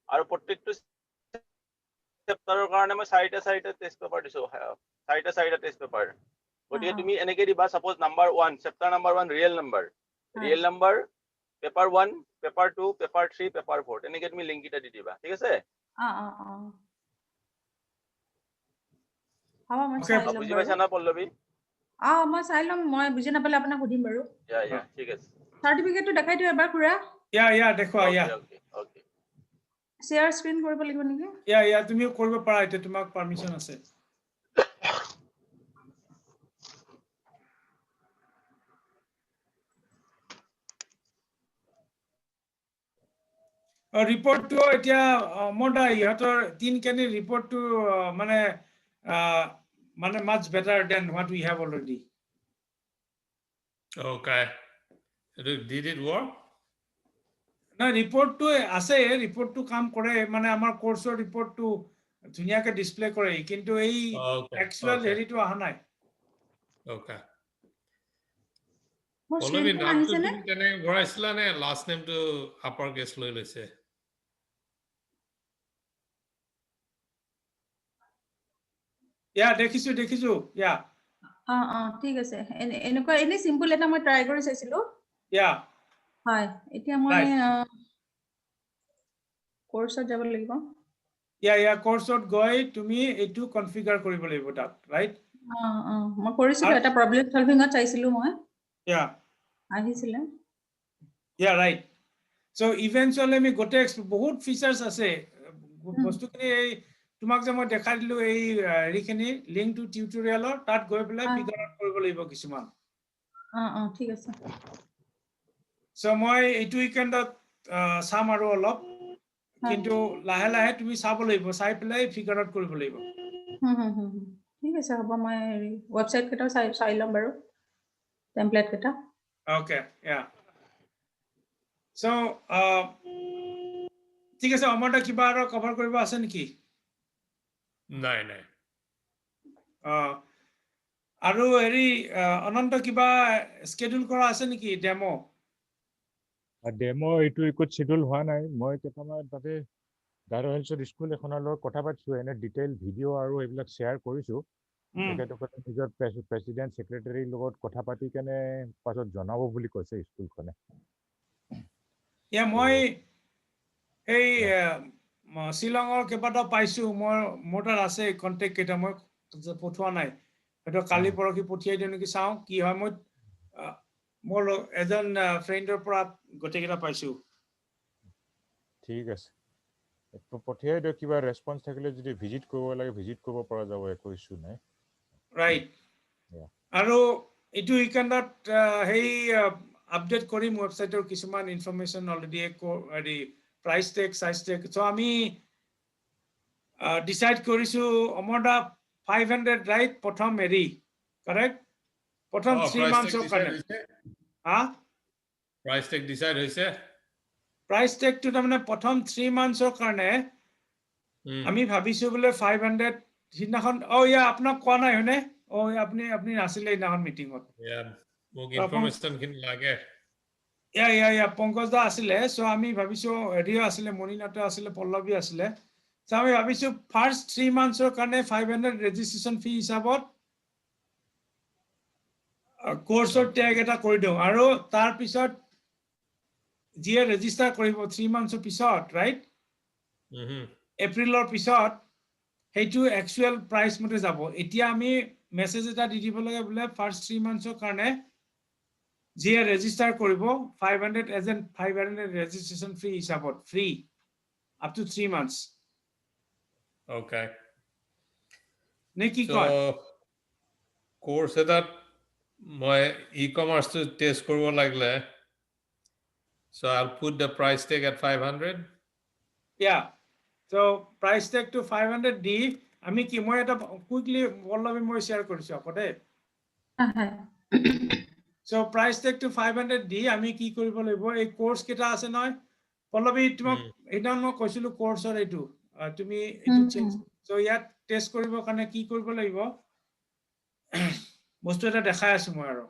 আৰু প্ৰত্যেকটো চেপ্টাৰৰ কাৰণে মই চাৰিটা টেষ্ট পেপাৰ দিছো চাৰিটা টেষ্ট পেপাৰ গতিকে তুমি এনেকে দিবা suppose number 1 chapter number 1 real number paper 1 paper 2 paper 3 paper 4 এনেকে তুমি লিংক এটা দি দিবা ঠিক আছে হ'ব মই Okay, চাই ল'ম বুজি বাৰু পাইছা না পল্লৱী মই চাই ল'ম মই বুজি নাপালে আপোনাক সুধিম বাৰু ইয়া ঠিক আছে চাৰ্টিফিকেটটো দেখাই দিও এবাৰ খুৰা দেখুৱা ওকে শ্বেয়াৰ স্ক্ৰীন কৰিব লাগিব নেকি তুমি কৰিব পাৰা এতিয়া তোমাক পাৰমিশন আছে ৰিপৰ্টটো এতিয়া মডা ইহঁতৰ 3 কেনি ৰিপৰ্টটো মানে much better than what we have already Okay. Did it work? না ৰিপৰ্টটো আছে ৰিপৰ্টটো কাম কৰে মানে আমাৰ কোৰ্সৰ ৰিপৰ্টটো ধুনিয়াকে ডিসপ্লে কৰে কিন্তু এই এক্সুয়াল হেৰিটো অহা নাই Okay. মোৰ পল্লৱী স্ক্ৰীনখন নামটো আহিছে নে তুমি কেনে ভৰাইছিলা নে লাষ্ট নেমটো আপাৰ কেছ লৈ লৈছে দেখিছো ঠিক আছে এনেকুৱা এনে সিম্পল এটা মই ট্ৰাই কৰি চাইছিলো হয় এতিয়া মই কোৰ্সত যাব লাগিব কোৰ্সত গৈ তুমি এইটো কনফিগাৰ কৰিব লাগিব তাত ৰাইট মই কৰিছিলো এটা প্ৰবলেম সলভিংত চাইছিলো মই আহিছিলে ৰাইট সো ইভেন্টুয়ালি আমি গোটে বহুত ফিচাৰ্স আছে বস্তুখিনি এই তোমাক যে মই দেখাই দিলো এই হেৰিখিনি লিংক টু টিউটোৰিয়েলৰ তাত গৈ পেলাই ফিগাৰ আউট কৰিব লাগিব কিছুমান ঠিক আছে সো মই এইটো উইকেণ্ডত চাম আৰু অলপ কিন্তু লাহে লাহে তুমি চাব লাগিব চাই পেলাই ফিগাৰ আউট কৰিব লাগিব ঠিক আছে হ'ব মই ওয়েবসাইট কেটা চাই লম বাৰু টেমপ্লেট কেটা Okay, so ঠিক আছে অমৰটা কিবা আৰু কভাৰ কৰিব আছে নেকি নাই আৰু হেৰি অনন্ত কিবা স্কেডুল কৰা আছে নেকি ডেমো এইটো একো শিডিউল হোৱা নাই মই কেইটামান তাতে দাৰো হেলথৰ স্কুল এখনৰ লগত কথা পাতিছো এনে ডিটেইল ভিডিঅ' আৰু এইবিলাক শ্বেয়াৰ কৰিছো তেখেতসকলে নিজৰ প্ৰেচিডেন্ট সেক্ৰেটাৰীৰ লগত কথা পাতি কেনে পাছত জনাব বুলি কৈছে স্কুলখনে মই এই শিলঙৰ কেইবাটাও পাইছো মোৰ তাত আছে কন্টেক্ট কেইটা মই পঠোৱা নাই হয়তো কালি পৰহি পঠিয়াই দিও নেকি চাওঁ কি হয় মই মোৰ এজন ফ্ৰেণ্ডৰ পৰা গোটেইকেইটা পাইছো ঠিক আছে পঠিয়াই দিও কিবা ৰেসপন্স থাকিলে যদি ভিজিট কৰিব লাগে ভিজিট কৰিব পৰা যাব একো ইস্যু নাই ৰাইট আৰু এইটো উইকেণ্ডত হেই আপডেট কৰিম ওয়েবসাইটৰ কিছুমান ইনফৰমেশন অলৰেডি হেৰি price tag size tag so আমি ডিসাইড কৰিছো অমৰদা 500 ৰাইট প্ৰথম হেৰি কাৰেক্ট প্ৰথম 3 মান্থছৰ কাৰণে প্ৰাইস টেগ ডিসাইড হৈছে প্ৰাইস টেগটো তাৰমানে প্ৰথম 3 মান্থছৰ কাৰণে আমি ভাবিছো বোলে 500 সিদিনাখন আপোনাক কোৱা নাই হয়নে আপুনি নাছিলে সিদিনাখন মিটিঙত মোক ইনফৰমেশন খিনি লাগে পংকজ দা আছিলে সো আমি ভাবিছো হেৰিও আছিলে মনিনাটো আছিলে পল্লৱী আছিলে সো আমি ভাবিছো ফাৰ্স্ট 3 মান্থছৰ কাৰণে 500 ৰেজিষ্ট্ৰেচন ফি হিচাপত কোৰ্সৰ টেগ এটা কৰি দিও আৰু তাৰ পিছত যিয়ে ৰেজিষ্টাৰ কৰিব 3 মান্থছৰ পিছত ৰাইট এপ্ৰিলৰ পিছত হেইটো একচুয়াল প্ৰাইস মতে যাব এতিয়া আমি মেসেজ এটা দি দিব লাগে বোলে ফাৰ্স্ট 3 মান্থছৰ কাৰণে যিয়ে ৰেজিষ্টাৰ কৰিব 500 এজ এন 500 ৰেজিষ্ট্ৰেচন ফি হিচাপত free up to 3 months Okay. নে কি কয় কোৰ্স এটা মই ই-কমাৰ্স to টেস্ট কৰিব লাগিলে so I'll put the price tag at 500 so price tag to 500 দি আমি কি মই এটা কুইকলি পল্লৱী মই শেয়াৰ কৰিছো আকতে so price tag to 500 দি আমি কি কৰিব লাগিব এই কোৰ্স কেটা আছে নহয় পল্লৱী তোমাক এটা মই কৈছিলো কোৰ্সৰ এইটো তুমি এইটো চেঞ্জ so ইয়াত টেস্ট কৰিবৰ কাৰণে কি কৰিব লাগিব বস্তু এটা দেখাই আছো মই আৰু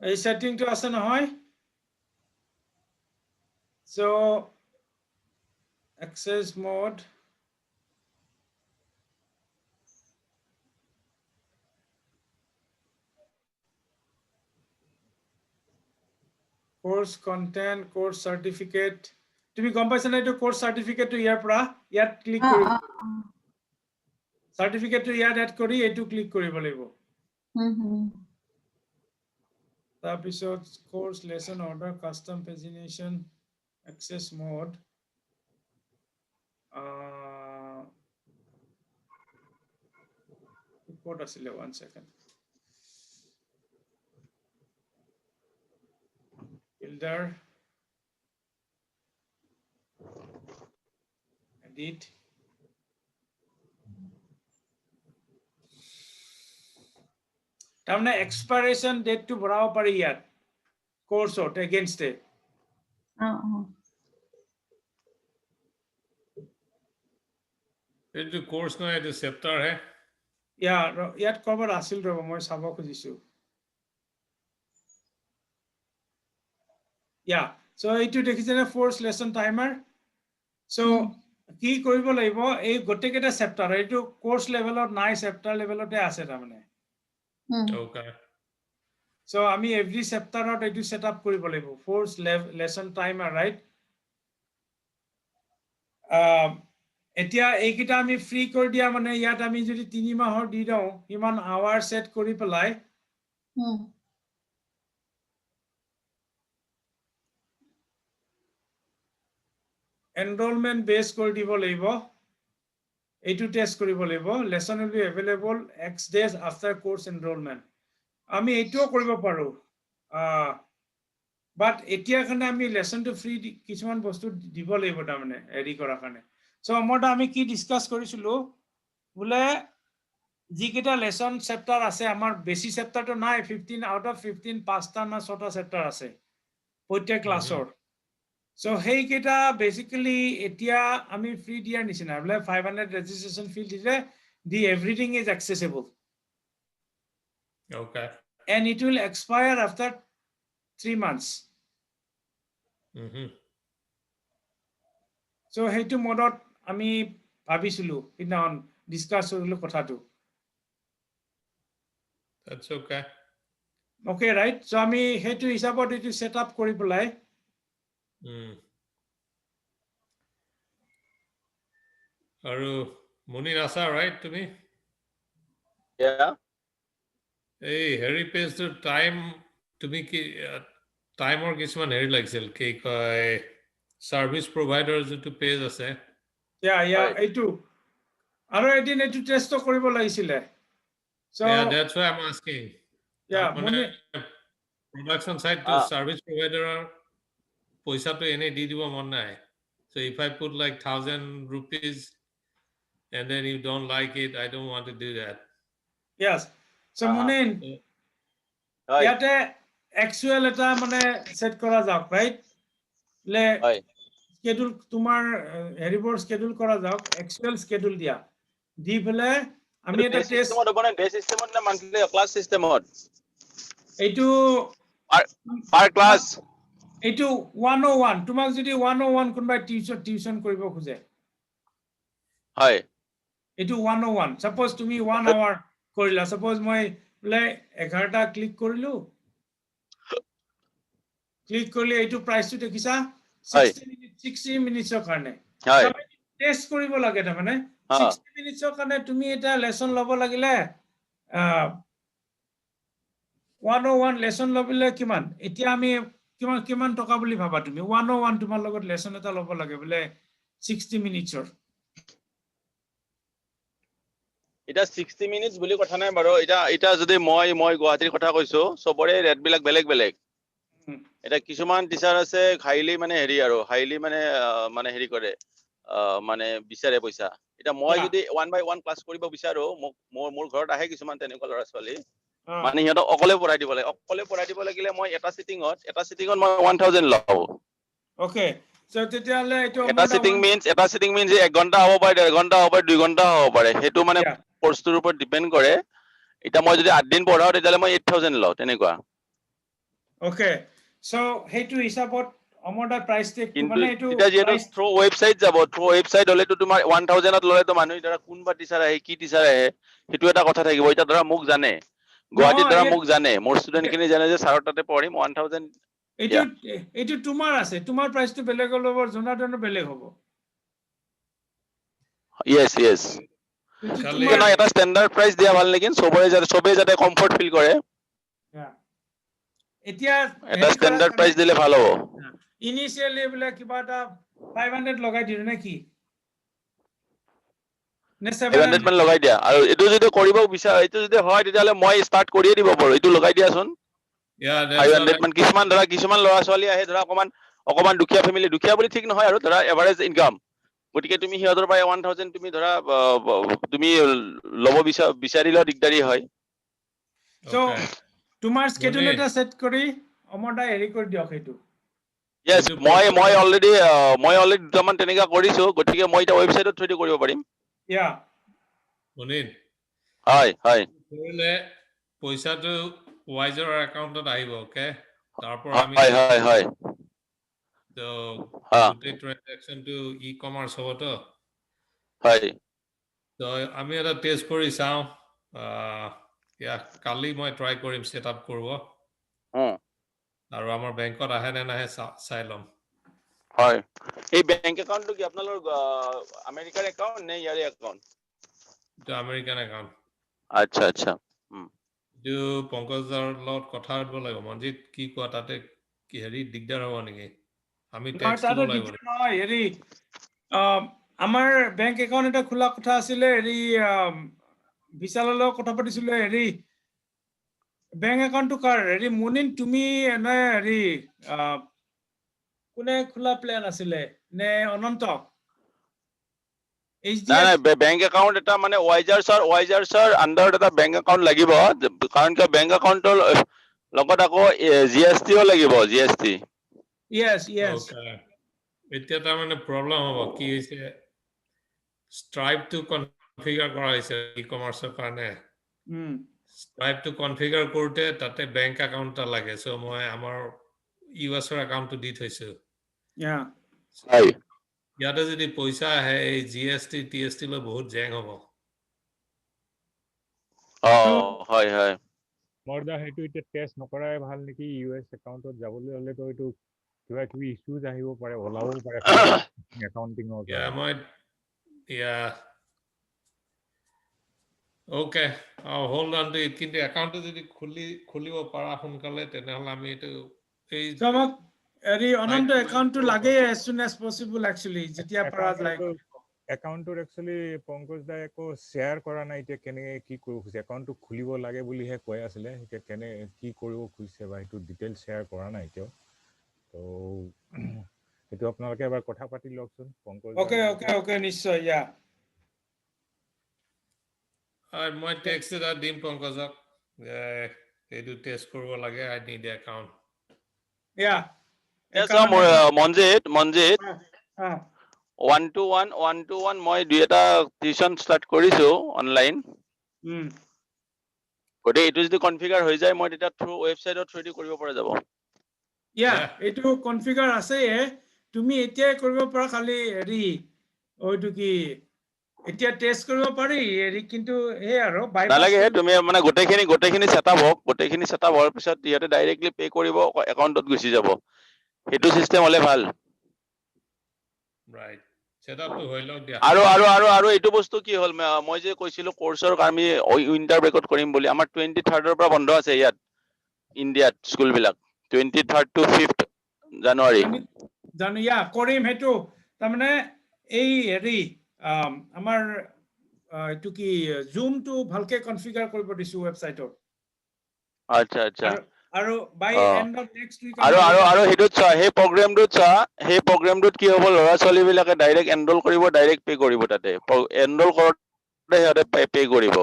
এই সেটিংটো আছে নহয় so access mode course content course certificate তুমি গম পাইছা না এইটো course certificate to ইয়াৰ পৰা ইয়াত ক্লিক কৰি certificate to ইয়াত এড কৰি এইটো ক্লিক কৰিব লাগিব তাৰপিছত course lesson order custom pagination access mode report asile 1 second builder edit তাৰমানে expiration date to ভৰাব পাৰি ইয়াত course ত against it এইটো course নহয় এইটো chapter হে ইয়াত কভাৰ আছিল ৰব মই চাব খুজিছো so এইটো দেখিছেনে force lesson timer so কি কৰিব লাগিব এই গোটেইকেইটা চেপ্টাৰ এইটো কোৰ্স লেভেলত নাই চেপ্টাৰ লেভেলতে আছে তাৰমানে Okay. so আমি এভৰি চেপ্টাৰত এইটো সেটআপ কৰিব লাগিব force lesson timer right এতিয়া এইকেইটা আমি ফ্ৰী কৰি দিয়া মানে ইয়াত আমি যদি 3 মাহৰ দি দাও ইমান আৱাৰ সেট কৰি পেলাই enrollment base কৰি দিব লাগিব এইটো টেস্ট কৰিব লাগিব lesson will be available x days after course enrollment আমি এইটোও কৰিব পাৰো but এতিয়া কাৰণে আমি lesson to free কিছুমান বস্তু দিব লাগিব তাৰমানে এৰি কৰাৰ কাৰণে so আমটা আমি কি ডিসকাস কৰিছিলো বলে যিকেইটা lesson chapter আছে আমাৰ বেছি chapter তো নাই 15 out of 15 পাঁচটা না ছটা chapter আছে প্ৰত্যেক ক্লাছৰ so hey কেইটা basically এতিয়া আমি ফ্ৰী দিয়াৰ নিচিনা বলে 500 registration fee দিলে the everything is accessible Okay. and it will expire after 3 months so হেইটো মডত আমি ভাবিছিলো ইনান ডিসকাস কৰিলো কথাটো That's okay. okay right so আমি হেইটো হিসাবত এটো সেটআপ কৰি পেলাই আৰু Munir asa right to me Yeah. এই হেৰি পেজৰ টাইম তুমি কি টাইমৰ কিছুমান হেৰি লাগিছিল কি কয় সাৰ্ভিস প্ৰভাইডাৰ যেটো পেজ আছে এইটো আৰু এদিন এটো টেস্ট কৰিব লাগিছিলে so yeah that's why I'm asking production side to service provider পইচা তো এনে দি দিব মন নাই so if I put like 1000 rupees and then you don't like it I don't want to do that yes so Munin ইয়াতে actual এটা মানে set কৰা যাওক right লে schedule তোমাৰ হেৰিবৰ schedule কৰা যাওক actual schedule দিয়া দি ফেলে আমি এটা টেস্ট সিস্টেমত বনে ডে সিস্টেমত না মান্থলি ক্লাস সিস্টেমত এইটো পার ক্লাস এইটো 101 তোমাক যদি 101 কোনবা টিউশন কৰিব খোজে হয় এইটো 101 suppose তুমি 1 hour কৰিলা suppose মই লে 11টা ক্লিক কৰিলো ক্লিক কৰিলে এইটো প্ৰাইসটো দেখিছা 60 মিনিটৰ কাৰণে হয় টেস্ট কৰিব লাগে তাৰ মানে 60 মিনিটৰ কাৰণে তুমি এটা লেসন লব লাগিলে 101 লেসন লবলে কিমান এতিয়া আমি কিমান টকা বুলি ভাবা তুমি 101 তোমাৰ লগত লেসন এটা লব লাগে বলে 60 মিনিটৰ এটা 60 মিনিটস বুলি কথা নাই বাৰু এটা যদি মই গুৱাহাটীৰ কথা কৈছো সবৰে ৰেট বিলাক বেলেগ বেলেগ এটা কিছুমান টিচাৰ আছে হাইলি মানে হেৰি আৰু হাইলি মানে হেৰি কৰে মানে বিচাৰে পইচা এটা মই যদি 1 by 1 ক্লাস কৰিব বিচাৰো মোৰ ঘৰত আহে কিছুমান তেনেকুৱা ল'ৰা ছোৱালী মানে হিহঁত অকলে পঢ়াই দিব লাগিলে মই এটা সিটিংত মই 1000 লও ওকে সো তেতিয়ালে এটো এটা সিটিং মিন্স 1 ঘন্টা হ'ব পাৰে 1.5 ঘন্টা হ'ব পাৰে 2 ঘন্টা হ'ব পাৰে হেতু মানে কোৰ্সটোৰ ওপৰত ডিপেন্ড কৰে এটা মই যদি 8 দিন পঢ়াও তেতিয়ালে মই 8000 লওঁ তেনেকুৱা ওকে সো হেতু হিসাবত অমৰদাৰ প্ৰাইস টেগ কিন্তু মানে এটো এটা যেটো থ্ৰু ওয়েবসাইট যাব থ্ৰু ওয়েবসাইট হলে তো তোমাৰ 1000 ত ললে তো মানুহ ধৰা কোনবা টিচাৰ আহে কি টিচাৰ আহে হেতু এটা কথা থাকিব এটা ধৰা মোক জানে গুৱাহাটীত ধৰা মোক জানে মোৰ ষ্টুডেন্ট খিনি জানে যে ছাৰৰ তাতে পঢ়িম 1000 এটো তোমাৰ আছে তোমাৰ প্ৰাইসটো বেলেগ হ'ব জনাদনৰ বেলেগ হ'ব yes না এটা স্ট্যান্ডার্ড প্রাইস দিয়া ভাল নেকি সবে যাতে কমফর্ট ফিল করে এতিয়া এটা স্ট্যান্ডার্ড প্রাইস দিলে ভালো হ'ব ইনিশিয়ালি বলে কিবা এটা 500 লগাই দিও নাকি নে 700 মান লগাই দিয়া আৰু এটো যদি কৰিব বিচাৰ এটো যদি হয় তেতিয়ালে মই স্টাৰ্ট কৰিয়ে দিব পাৰো এটো লগাই দিয়াচোন 500 মান কিছুমান ল'ৰা ছোৱালী আহে ধৰা অকমান দুখীয়া ফেমিলি দুখীয়া বুলি ঠিক নহয় আৰু ধৰা এভাৰেজ ইনকাম গতিকে তুমি হিহঁতৰ পৰা 1000 তুমি ধৰা তুমি লব বিচাৰিলে দিগদাৰি হয় সো তোমাৰ স্কেডুল এটা সেট কৰি অমৰদা হেৰি কৰি দিয়ক হেতু yes মই অলৰেডি দুটামান তেনেকা কৰিছো গতিকে মই এটা ওয়েবসাইটত থৈ কৰিব পাৰিম মুনিন হয় কৰিলে পইচাটো ওয়াইজৰ একাউন্টত আহিব ওকে তাৰপৰ আমি হয় তো গোটেই ট্ৰানজাকশনটো ই-কমাৰ্চ হ'ব তো হয় তো আমি এটা টেষ্ট কৰি চাও কালি মই ট্ৰাই কৰিম সেট আপ কৰিব আৰু আমাৰ বেংকত আহে নে নাহে চাই লম হয় এই বেংক একাউন্টটো কি আপোনালোকৰ আমেৰিকাৰ একাউন্ট নে ইয়াৰে একাউন্ট এটা আমেৰিকান একাউন্ট আচ্ছা जो पंकजৰ লগত কথা পাতিব লাগিব মনজিত কি কোৱা তাতে কি হেৰি দিগদাৰ হ'ব নেকি আমি ট্যাক্স দিব লাগিব নহয় হেৰি আমাৰ বেংক একাউন্ট এটা খোলা কথা আছিল হেৰি বিশালৰ কথা পাতিছিল হেৰি বেংক একাউন্টটো কাৰ হেৰি মুনিন তুমি এনে হেৰি কোনে খোলা প্ল্যান আছিল নে অনন্ত নাই বেংক একাউন্ট এটা মানে ওয়াইজাৰছৰ আন্ডাৰত এটা বেংক একাউন্ট লাগিব কাৰণ কি বেংক একাউন্টৰ লগত আকৌ জিএসটিও লাগিব জিএসটি yes এতিয়া তাৰ মানে প্ৰবলেম হ'ব কি হৈছে stripe to configure কৰা হৈছে ই-কমাৰ্চৰ কাৰণে stripe to configure কৰোতে তাতে বেংক একাউন্ট এটা লাগে সো মই আমাৰ ইউএছৰ একাউন্টটো দি থৈছো হয় ইয়াতে যদি পইচা আহে এই জিএসটি টিএসটি লৈ বহুত জেং হ'ব হয় মৰদা হেতু এটা টেষ্ট নকৰাই ভাল নেকি ইউএছ একাউন্টত যাবলৈ হলে তো এটো কিবা কিবি ইস্যুজ আহিব পাৰে ওলাবও পাৰে একাউন্টিংৰ okay hold on to it কিন্তু একাউন্টটো যদি খুলিব পাৰা সোনকালে তেনেহলে আমি এটো এই এৰি অনন্ত একাউন্টটো লাগে as soon as possible actually যেতিয়া পৰা যায় একাউন্টৰ একচুয়ালি পংকজ দা একো শেয়াৰ কৰা নাই এতিয়া কেনে কি কৰিব খুজিছে একাউন্টটো খুলিব লাগে বুলিহে কৈ আছিলে এতিয়া কেনে কি কৰিব খুজিছে বা এটো ডিটেইল শেয়াৰ কৰা নাই এতিয়া তো এটো আপোনালোকে এবাৰ কথা পাতি লওকচোন পংকজ ওকে নিশ্চয় মই টেক্সট এটা দিম পংকজক এটো টেষ্ট কৰিব লাগে আই নিড একাউন্ট মনজিত 1-to-1 মই দুই এটা টিউশন স্টার্ট কৰিছো অনলাইন গটে এটো যদি কনফিগাৰ হৈ যায় মই এটা থ্ৰু ওয়েবসাইটত থ্ৰু কৰিব পৰা যাব এটো কনফিগাৰ আছে তুমি এতিয়া কৰিব পৰা খালি হেৰি ওইটো কি এতিয়া টেষ্ট কৰিব পাৰি হেৰি কিন্তু হে আৰু নালাগে তুমি মানে গোটেইখিনি সেটআপ হোৱাৰ পিছত ইয়াতে ডাইৰেক্টলি পে কৰিব একাউন্টত গুচি যাব হেতু সিস্টেম হলে ভাল ৰাইট সেটআপটো হৈ লওক দিয়া আৰু এটো বস্তু কি হল মই যে কৈছিলো কোৰ্সৰ আমি উইন্টাৰ ব্ৰেকত কৰিম বুলি আমাৰ 23rd ৰ পৰা বন্ধ আছে ইয়াত ইন্ডিয়াত স্কুল বিলাক 23rd to 5th জানুৱাৰী কৰিম হেতু তাৰমানে এই হেৰি আমাৰ এটো কি জুমটো ভালকে কনফিগাৰ কৰিব দিছো ওয়েবসাইটত আচ্ছা আৰু বাই এন্ড অফ নেক্সট উইক আৰু হেতুত সেই প্ৰগ্ৰামটোত কি হ'ব ল'ৰা ছোৱালী বিলাকে ডাইৰেক্ট এনৰোল কৰিব ডাইৰেক্ট পে কৰিব তাতে এনৰোল কৰোতে সিহঁতে পে কৰিব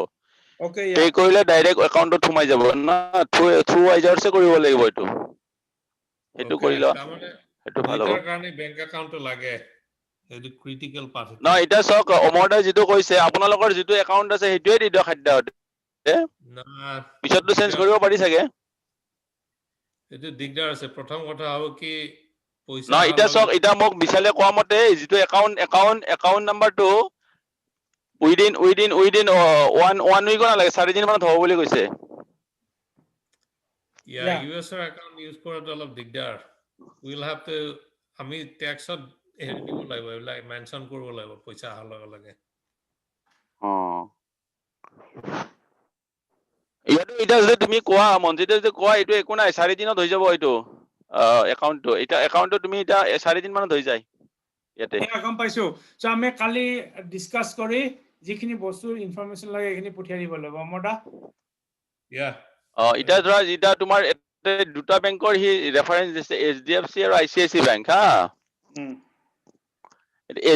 পে কৰিলে ডাইৰেক্ট একাউন্টত সোমাই যাব না থ্ৰু ওয়াইজাৰছে কৰিব লাগিব এটো কৰি লও এটো ভাল হ'ব কাৰণে বেংক একাউন্টটো লাগে এটো ক্ৰিটিক্যাল পাৰ্ট না এটা সক অমৰদা যেটো কৈছে আপোনালোকৰ যেটো একাউন্ট আছে হেতুৱে দি দিও খাদ্যত পিছতটো চেঞ্জ কৰিব পাৰি চাগে এইটো দিগদাৰ আছে প্ৰথম কথা হ'ব কি পইচা নহয় এতিয়া চক এতিয়া মোক বিশালে কোৱা মতে যিটো একাউন্ট নাম্বাৰটো উইদিন 1 উইক নালাগে 4 দিন মানত হ'ব বুলি কৈছে ইউএছৰ একাউন্ট ইউজ কৰাটো অলপ দিগদাৰ উইল হ্যাভ টু আমি ট্যাক্সত হেৰি দিব লাগিব এইবিলাক মেনশন কৰিব লাগিব পইচা অহাৰ লগে লগে ইয়াতো এতিয়া যদি তুমি কোৱা মনজিতে যদি কোৱা এইটো একো নাই 4 দিনত হৈ যাব এইটো একাউন্টটো এটা একাউন্টটো তুমি এটা 4 দিন মানত হৈ যায় ইয়াতে গম পাইছো সো আমি কালি ডিসকাস কৰি যিখিনি বস্তু ইনফৰমেশন লাগে এখিনি পঠিয়াই দিব লাগিব মডা এটা ধৰা যেটা তোমাৰ দুটা বেংকৰ হি ৰেফাৰেন্স দিছে HDFC আৰু ICICI বেংক হা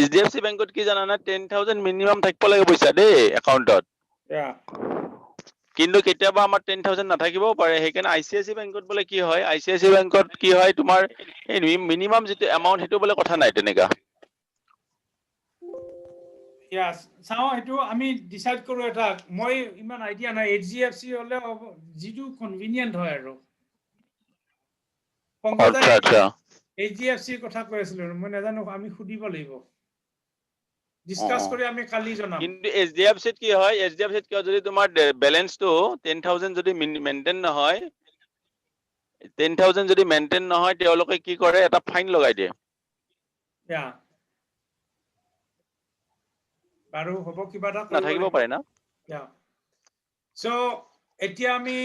HDFC বেংকত কি জানা না 10000 মিনিমাম থাকিব লাগে পইচা দেই একাউন্টত কিন্তু কেতিয়াবা আমাৰ 10000 নাথাকিবও পাৰে সেইকাৰণে ICICI বেংকত বলে কি হয় ICICI বেংকত কি হয় তোমাৰ এই মিনিমাম যেটো এমাউন্ট হেতু বলে কথা নাই তেনেকা Yes, চাও হেতু আমি ডিসাইড কৰো এটা মই ইমান আইডিয়া নাই HDFC হলে যেটো কনভিনিয়েন্ট হয় আৰু আচ্ছা আচ্ছা HDFC কথা কৈ আছিল মই নাজানো আমি খুদিব লাগিব ডিসকাস কৰি আমি কালি জনাম কিন্তু HDFC কি হয় HDFC কি যদি তোমাৰ ব্যালেন্স তো 10000 যদি মেইনটেইন নহয় 10000 যদি মেইনটেইন নহয় তেওঁলোকে কি কৰে এটা ফাইন লগাই দিয়ে আৰু হ'ব কিবা এটা নাথাকিব পাৰে না সো এতিয়া আমি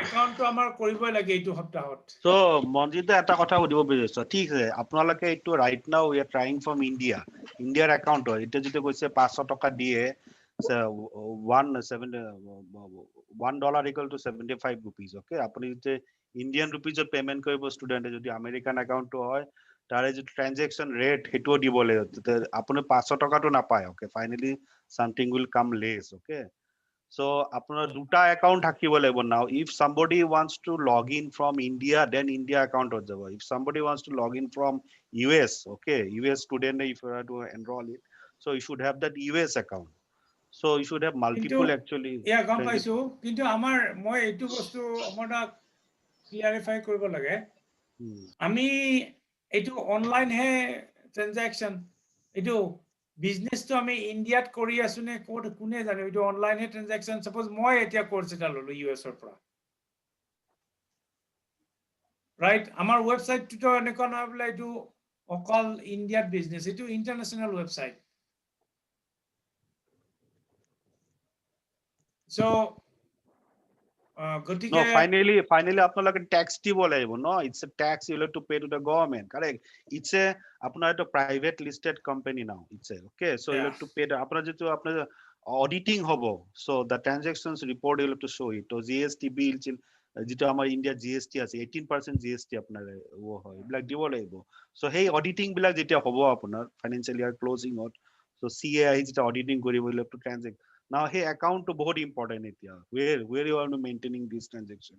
একাউন্টটো আমাৰ কৰিবই লাগে এইটো সপ্তাহত সো মনজিতে এটা কথা সুধিব বিচাৰিছো ঠিক আছে আপোনালোকে এইটো right now we are trying from ইণ্ডিয়াৰ একাউন্ট হয় এটা যেটো কৈছে 500 টকা দিয়ে $1 equal to 75 rupees okay আপুনি যে ইন্ডিয়ান রুপিজত পেমেন্ট কৰিব স্টুডেন্টে যদি আমেৰিকান একাউন্ট হয় তাৰে যে ট্রানজাকশন রেট হেটো দিব লাগে আপুনি 500 টকাটো নাপায় okay finally something will come less okay so আপোনাৰ দুটা একাউন্ট থাকিব লাগিব now if somebody wants to log in from India then India account হৈ যাব if somebody wants to log in from US okay US student if you are to enroll it so you should have that US account so you should have multiple actually গম পাইছো কিন্তু আমাৰ মই এইটো বস্তু আমৰা ক্লিয়াৰিফাই কৰিব লাগে আমি এইটো অনলাইন হে ট্ৰানজাকশন এইটো বিজনেস তো আমি ইন্ডিয়াত কৰি আছো নে কোড কোনে জানে এইটো অনলাইন হে ট্ৰানজাকশন সাপোজ মই এতিয়া কোৰ্স এটা ললো ইউএস ৰ পৰা ৰাইট আমাৰ ওয়েবসাইটটো এনেকুৱা নহয় বলে এইটো অকল ইন্ডিয়াত বিজনেস এইটো ইন্টাৰনেশনাল ওয়েবসাইট So, no, finally, আপোনালোকে tax দিব লাগিব no it's a tax you have to pay to the government correct it's a আপোনাৰ এটা private listed company now it's a okay so you have to pay the আপোনাৰ যেটো আপোনাৰ auditing হ'ব so the transactions report you have to show it to GST bill যেটো আমাৰ India GST আছে 18% GST আপোনাৰ ও হয় এইবিলাক দিব লাগিব so hey auditing বিলাক যেতিয়া হ'ব আপোনাৰ financial year closing out so CA যেটা auditing কৰিব you have to transact now hey account to বহুত important এতিয়া where you are maintaining this transaction